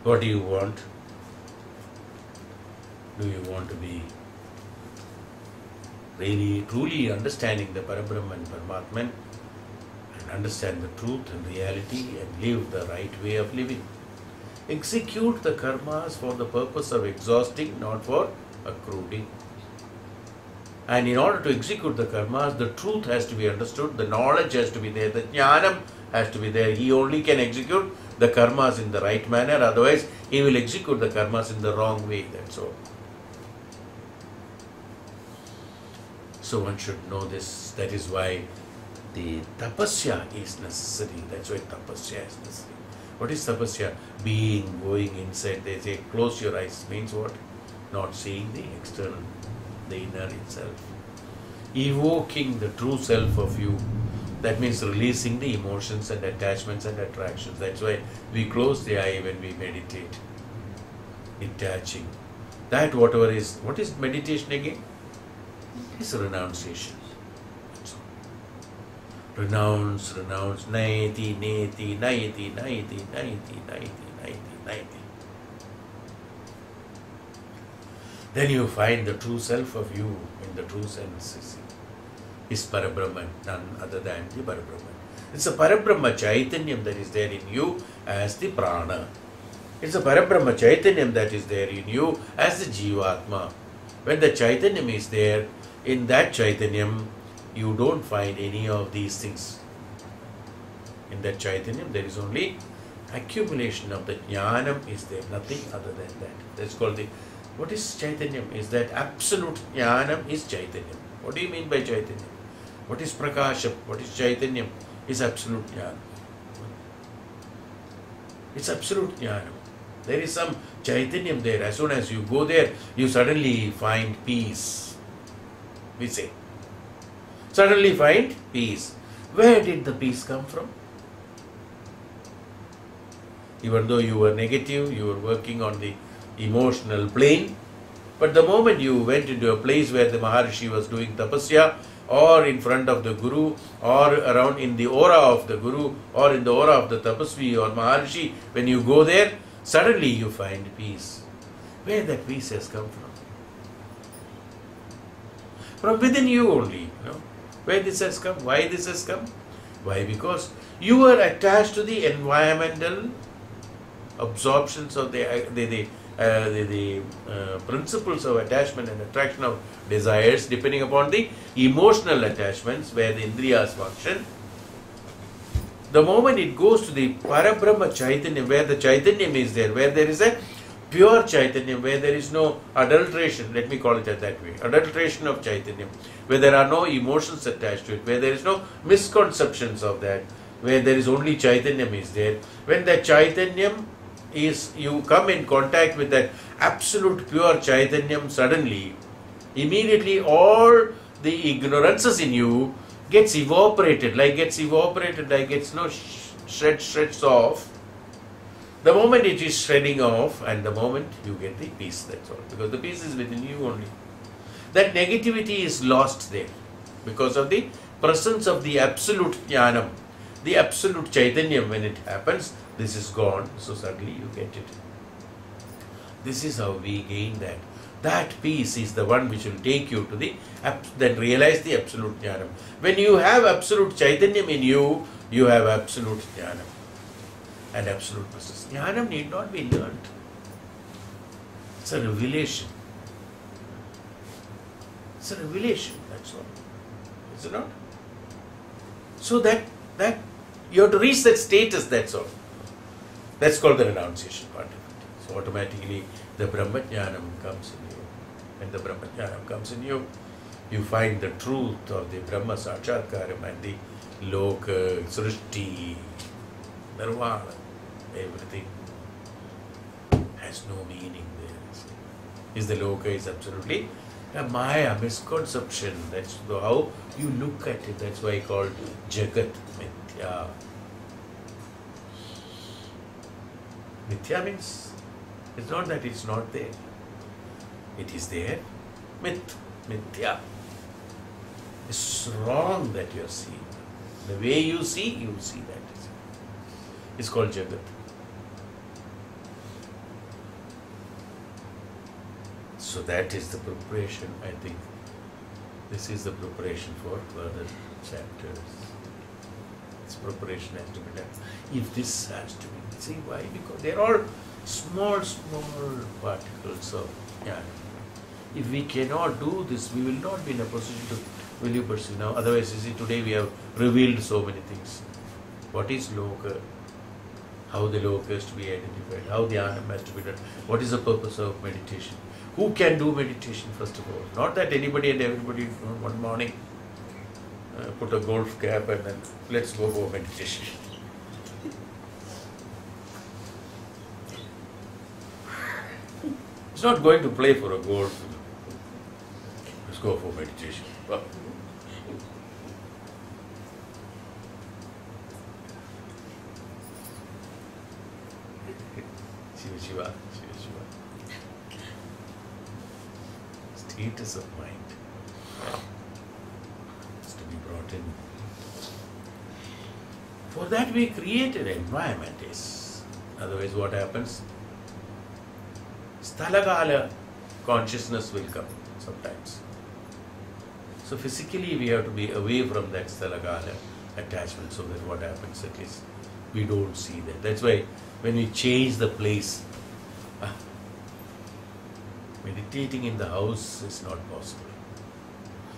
[SPEAKER 1] What do you want? Do you want to be really truly understanding the Parabrahman, Paramatman, and understand the truth and reality and live the right way of living? Execute the karmas for the purpose of exhausting, not for accruing. And in order to execute the karmas, the truth has to be understood, the knowledge has to be there, the jnanam has to be there. He only can execute the karmas in the right manner, otherwise he will execute the karmas in the wrong way, that's all. So one should know this. That is why the tapasya is necessary. That's why tapasya is necessary. What is tapasya? Being, going inside. They say close your eyes. Means what? Not seeing the external, the inner itself. Evoking the true self of you. That means releasing the emotions and attachments and attractions. That's why we close the eye when we meditate. Detaching. That whatever is, what is meditation again? It's renunciation. That's all. Renounce, renounce, naiti, naiti, naiti, naiti, naiti, naiti, naiti, naiti. Then you find the true self of you in the true sense. Is Parabrahman, none other than the Parabrahman. It's a Parabrahma Chaitanyam that is there in you as the Prana. It's a Parabrahma Chaitanyam that is there in you as the Jivatma. When the Chaitanyam is there, in that Chaitanyam, you don't find any of these things. In that Chaitanyam, there is only accumulation of the Jnanam is there, nothing other than that. That's called the, what is Chaitanyam? Is that absolute Jnanam is Chaitanyam. What do you mean by Chaitanyam? What is Prakasham? What is Chaitanyam? Is absolute Jnanam. It's absolute Jnanam. There is some Chaitanyam there. As soon as you go there, you suddenly find peace. We say. Suddenly find peace. Where did the peace come from? Even though you were negative, you were working on the emotional plane, but the moment you went into a place where the Maharishi was doing tapasya, or in front of the Guru, or around in the aura of the Guru, or in the aura of the Tapasvi or Maharishi, when you go there, suddenly you find peace. Where that peace has come from? From within you only, you know. Where this has come? Why this has come? Why? Because you were attached to the environmental absorptions of the principles of attachment and attraction of desires, depending upon the emotional attachments where the indriyas function. The moment it goes to the Parabrahma Chaitanya, where the Chaitanyam is there, where there is a pure Chaitanyam, where there is no adulteration, let me call it that way, adulteration of Chaitanyam, where there are no emotions attached to it, where there is no misconceptions of that, where there is only Chaitanyam is there. When the Chaitanyam is, you come in contact with that absolute pure Chaitanyam, suddenly, immediately all the ignorances in you gets evaporated, like it's no shreds off. The moment it is shredding off, and the moment you get the peace, that's all. Because the peace is within you only. That negativity is lost there because of the presence of the absolute jnanam, the absolute chaitanyam. When it happens, this is gone, so suddenly you get it. This is how we gain that. That peace is the one which will take you to the, then realize the absolute jnanam. When you have absolute chaitanyam in you, you have absolute jnanam and absolute presence. Jnanam need not be learnt. It's a revelation. It's a revelation, that's all. Is it not? So that you have to reach that status, that's all. That's called the renunciation part of it. So automatically the Brahmajnanam comes in you. When the Brahmajnanam comes in you, you find the truth of the Brahma Sakshatkaram and the Loka, Srishti, Nirvana, everything has no meaning there. Is the Loka is absolutely a Maya, misconception. That's how you look at it. That's why called Jagat Mithya. Mithya means it's not that it's not there. It is there. Mithya. It's wrong that you are seeing. The way you see that. It's called Jagat. So that is the preparation, I think. This is the preparation for further chapters. This preparation has to be done. If this has to be, see why? Because they are all small particles of jnana. If we cannot do this, we will not be in a position to will you perceive now. Otherwise, you see, today we have revealed so many things. What is loka? How the loka is to be identified? How the dhyana has to be done? What is the purpose of meditation? Who can do meditation first of all? Not that anybody and everybody one morning put a golf cap and then let's go for meditation. It's not going to play for a golf. Let's go for meditation. Well, Shiva. Status of mind is to be brought in. For that we create an environment. Otherwise what happens? Sthalagala consciousness will come sometimes. So physically we have to be away from that sthalagala attachment, so that what happens, at least we don't see that. That's why when we change the place, meditating in the house is not possible.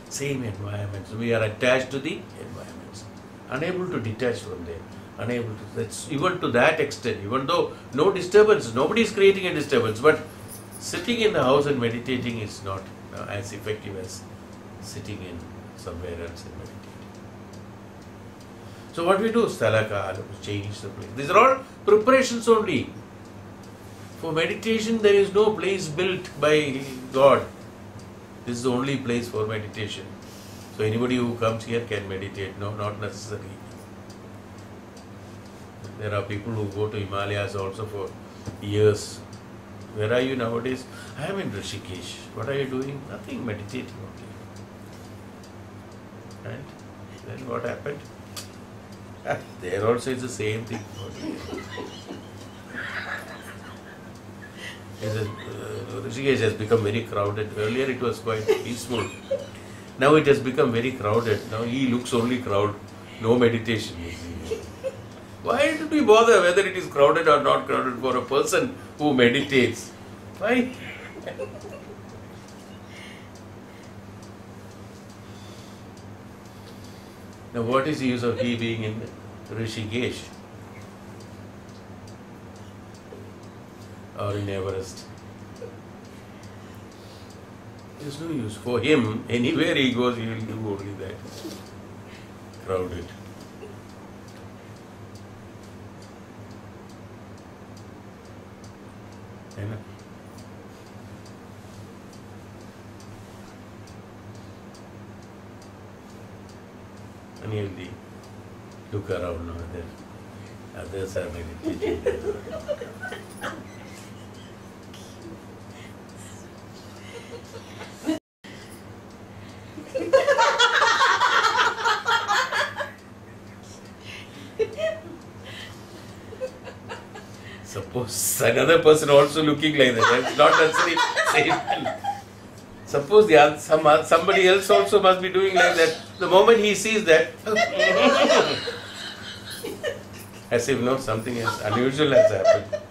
[SPEAKER 1] Same environments, we are attached to the environments, unable to detach from them, unable to, that's even to that extent, even though no disturbance, nobody is creating a disturbance, but sitting in the house and meditating is not as effective as sitting in somewhere else and meditating. So what we do, sthalaka, change the place. These are all preparations only. For meditation, there is no place built by God. This is the only place for meditation. So anybody who comes here can meditate. No, not necessarily. There are people who go to Himalayas also for years. Where are you nowadays? I am in Rishikesh. What are you doing? Nothing, meditating only. Right? Then what happened? There also is the same thing. Rishikesh has become very crowded. Earlier it was quite peaceful. Now it has become very crowded. Now he looks only crowd. No meditation. Why do we bother whether it is crowded or not crowded for a person who meditates? Why? Now what is the use of he being in Rishikesh or in Everest? There is no use. For him, anywhere he goes, he will do only that. Crowded. And he'll look around now. Others are meditating. Suppose another person also looking like that. It's not necessarily same. Suppose somebody else also must be doing like that. The moment he sees that, as if no, something else unusual has happened.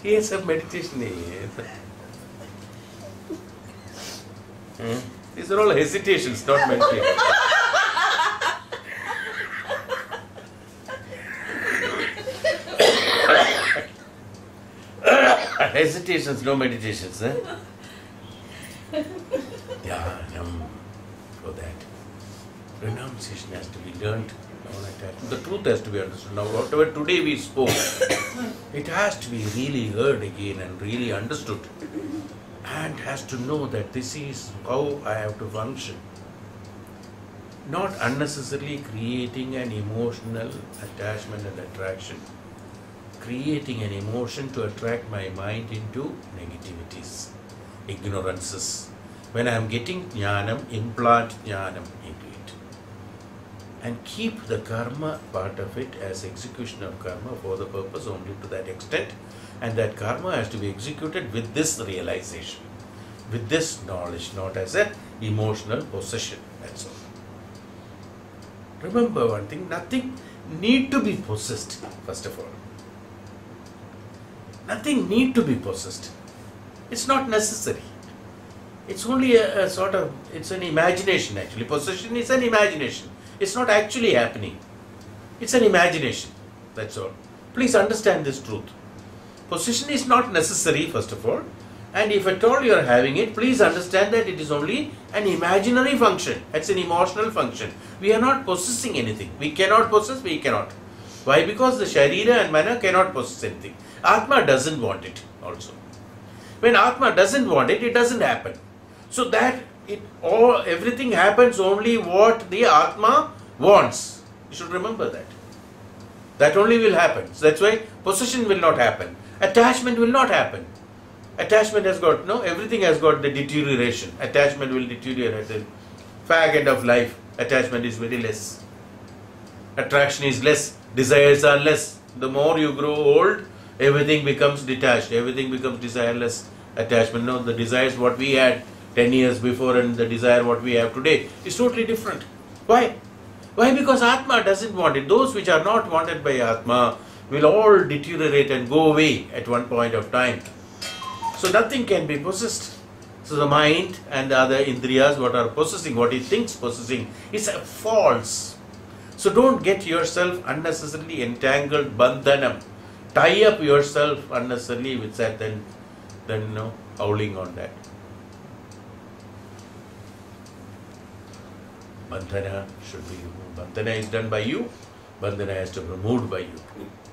[SPEAKER 1] He has some meditation. These are all hesitations, not meditation. Hesitations, no meditations. Dhyanam, for that. Renunciation has to be learnt. The truth has to be understood. Now, whatever today we spoke, it has to be really heard again and really understood. And has to know that this is how I have to function. Not unnecessarily creating an emotional attachment and attraction. Creating an emotion to attract my mind into negativities, ignorances. When I am getting jnanam, implant jnanam into it. And keep the karma part of it as execution of karma for the purpose only to that extent. And that karma has to be executed with this realization, with this knowledge, not as an emotional possession. That's all. Remember one thing, nothing need to be possessed, first of all. Nothing need to be possessed. It's not necessary. It's only a sort of, it's an imagination actually. Possession is an imagination. It's not actually happening. It's an imagination. That's all. Please understand this truth. Possession is not necessary, first of all. And if at all you are having it, please understand that it is only an imaginary function. It's an emotional function. We are not possessing anything. We cannot possess, we cannot. Why? Because the Sharira and Mana cannot possess anything. Atma doesn't want it also. When Atma doesn't want it, it doesn't happen. So that everything happens only what the Atma wants. You should remember that. That only will happen. So that's why possession will not happen. Attachment will not happen. Attachment has got, everything has got the deterioration. Attachment will deteriorate. The fag end of life, attachment is very less. Attraction is less. Desires are less. The more you grow old, everything becomes detached. Everything becomes desireless. Attachment. No, the desires what we had 10 years before and the desire what we have today is totally different. Why? Why? Because Atma doesn't want it. Those which are not wanted by Atma will all deteriorate and go away at one point of time. So nothing can be possessed. So the mind and the other indriyas, what are possessing, what it thinks possessing, is false. So don't get yourself unnecessarily entangled, bandhanam. Tie up yourself unnecessarily with that, then howling on that. Bandhana should be removed. Bandhana is done by you. Bandhana has to be removed by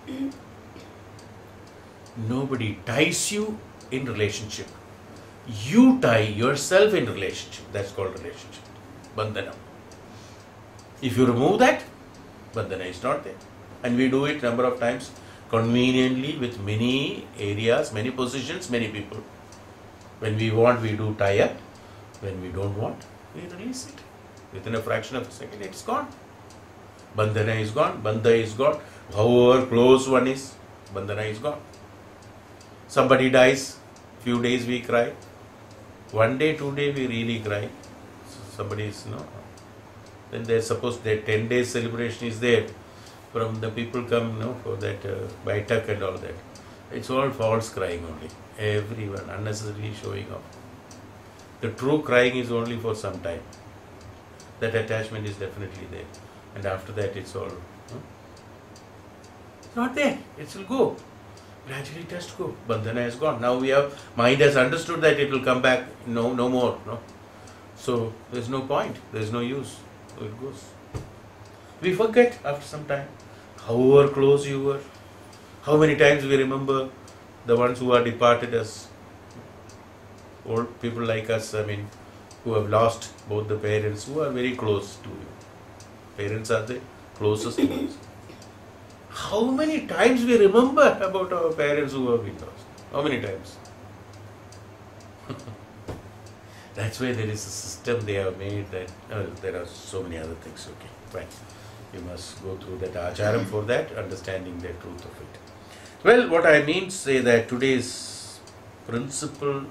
[SPEAKER 1] you. Nobody ties you in relationship. You tie yourself in relationship. That's called relationship. Bandhana. If you remove that, bandhana is not there. And we do it number of times conveniently with many areas, many positions, many people. When we want, we do tie up. When we don't want, we release it. Within a fraction of a second, it's gone. Bandhana is gone. Bandha is gone. However close one is, bandhana is gone. Somebody dies, few days we cry. One day, 2 days we really cry. Somebody is, then there's suppose that 10 days celebration is there. From the people come, for that baitak and all that. It's all false crying only. Everyone unnecessarily showing off. The true crying is only for some time. That attachment is definitely there. And after that it's all it's not there. It will go. Gradually it has to go. Bandhana is gone. Now mind has understood that it will come back. No more. No. So there's no point. There's no use. So it goes. We forget after some time. However close you were. How many times we remember the ones who are departed us. Old people like us, who have lost both the parents, who are very close to you. Parents are the closest ones. How many times we remember about our parents who have been lost? How many times? That's why there is a system they have made that, there are so many other things. Okay, fine. You must go through that acharam for that, understanding the truth of it. Well, what I mean to say that today's principal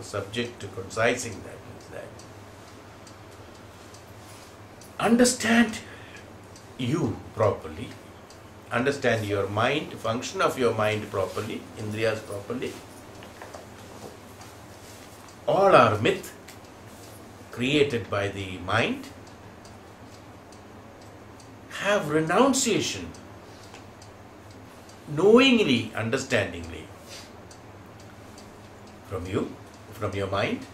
[SPEAKER 1] subject to concising that is that understand you properly, understand your mind, function of your mind properly, indriyas properly. All are myth created by the mind. Have renunciation, knowingly, understandingly, from you, from your mind.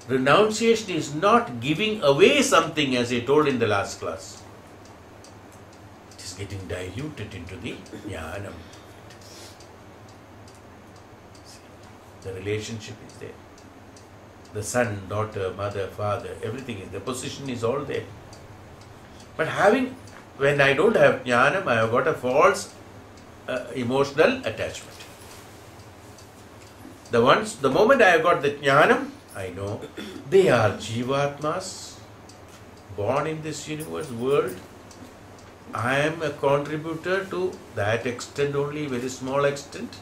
[SPEAKER 1] Renunciation is not giving away something, as I told in the last class. It is getting diluted into the jnanam. The relationship is there. The son, daughter, mother, father, everything is there. The position is all there. But when I don't have jnanam, I have got a false emotional attachment. The moment I have got the jnanam, I know they are jivatmas born in this universe, world, I am a contributor to that extent only, very small extent.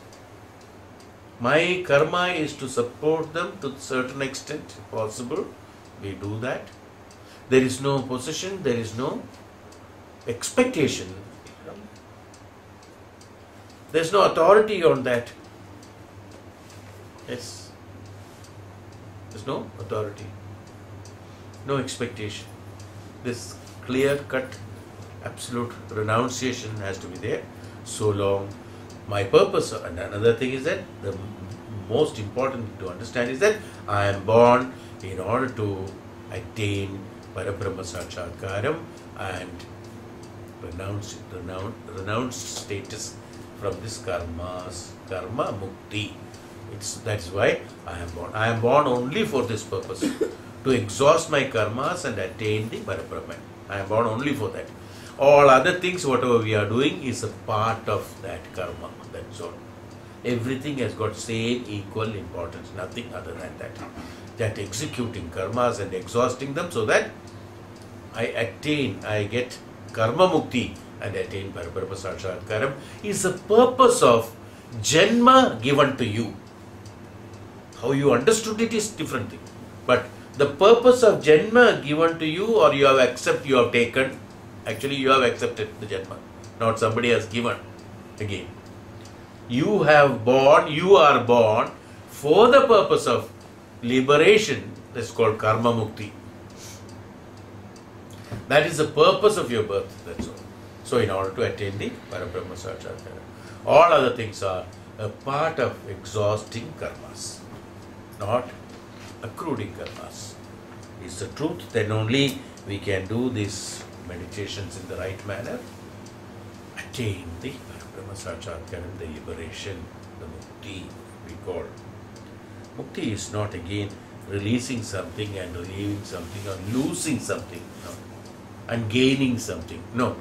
[SPEAKER 1] My karma is to support them to a certain extent, if possible. We do that. There is no possession, there is no expectation. There is no authority on that. Yes. There is no authority. No expectation. This clear-cut, absolute renunciation has to be there. So long my purpose, and another thing is that the most important thing to understand is that I am born in order to attain Parabrahma Sakshatkaram and renounce status from this karma mukti. That's why I am born. I am born only for this purpose, to exhaust my karmas and attain the Parabrahman. I am born only for that. All other things, whatever we are doing, is a part of that karma. That's all. Everything has got same equal importance, nothing other than that. That executing karmas and exhausting them so that I get karma mukti and attain Parabrahma Sakshatkaram is the purpose of Janma given to you. How you understood it is different thing. But the purpose of Janma given to you, or you have taken, actually you have accepted the Janma, not somebody has given again. You are born for the purpose of liberation. That's called karma mukti. That is the purpose of your birth, that's all. So in order to attain the Parabrahma Sakshatkaram, all other things are a part of exhausting karmas, not accruing karmas. Is the truth, then only we can do these meditations in the right manner, attain the Parabrahma Sakshatkaram, the liberation, the mukti we call. Mukti is not again releasing something and relieving something or losing something, no, and gaining something, no.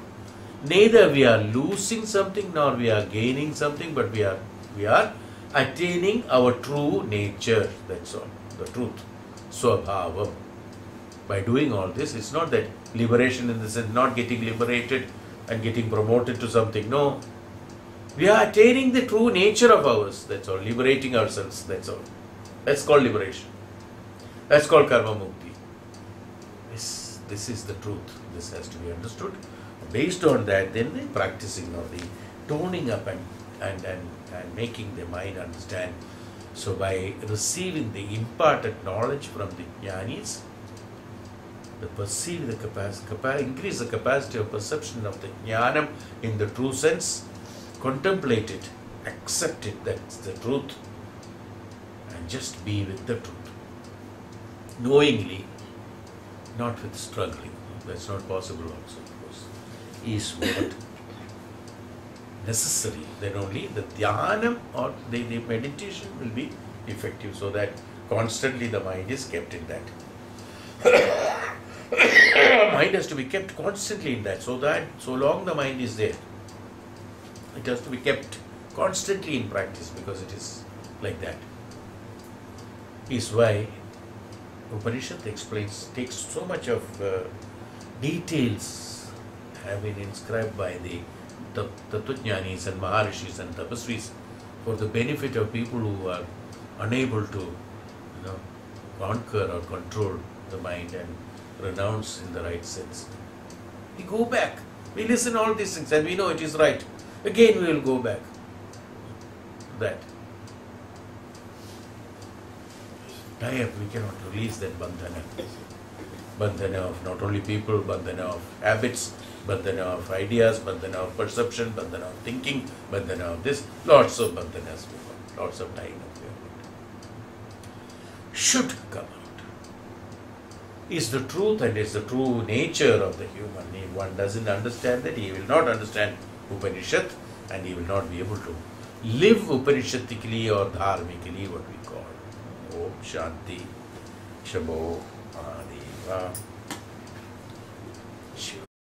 [SPEAKER 1] Neither we are losing something nor we are gaining something, but we are attaining our true nature, that's all, the truth, swabhavam. By doing all this, it's not that liberation in the sense not getting liberated and getting promoted to something, no. We are attaining the true nature of ours, that's all, liberating ourselves, that's all. That's called liberation. That's called karma mukti. This is the truth. This has to be understood. Based on that, then the practicing or the toning up and making the mind understand. So by receiving the imparted knowledge from the jnanis, increase the capacity of perception of the jnanam in the true sense, contemplate it, accept it, that's the truth, and just be with the truth. Knowingly, not with struggling. That's not possible also, of course. Is what necessary. Then only the dhyanam or the meditation will be effective, so that constantly the mind is kept in that. Mind has to be kept constantly in that, so that so long the mind is there, it has to be kept constantly in practice, because it is like that. Is why Upanishad takes so much of details have been inscribed by the Tattvajnanis and Maharishis and Tapasvis for the benefit of people who are unable to conquer or control the mind and renounce in the right sense. We go back, we listen all these things and we know it is right. Again we will go back. That. Tired, we cannot release that bandhana. Bandhana of not only people, bandhana of habits, bandhana of ideas, bandhana of perception, bandhana of thinking, bandhana of this. Lots of bandhanas we have, lots of time we have. Should come out. Is the truth and is the true nature of the human. If one doesn't understand that, he will not understand Upanishad and he will not be able to live Upanishadically or dharmically, what we call. Om Shanti Shambho Mahadeva.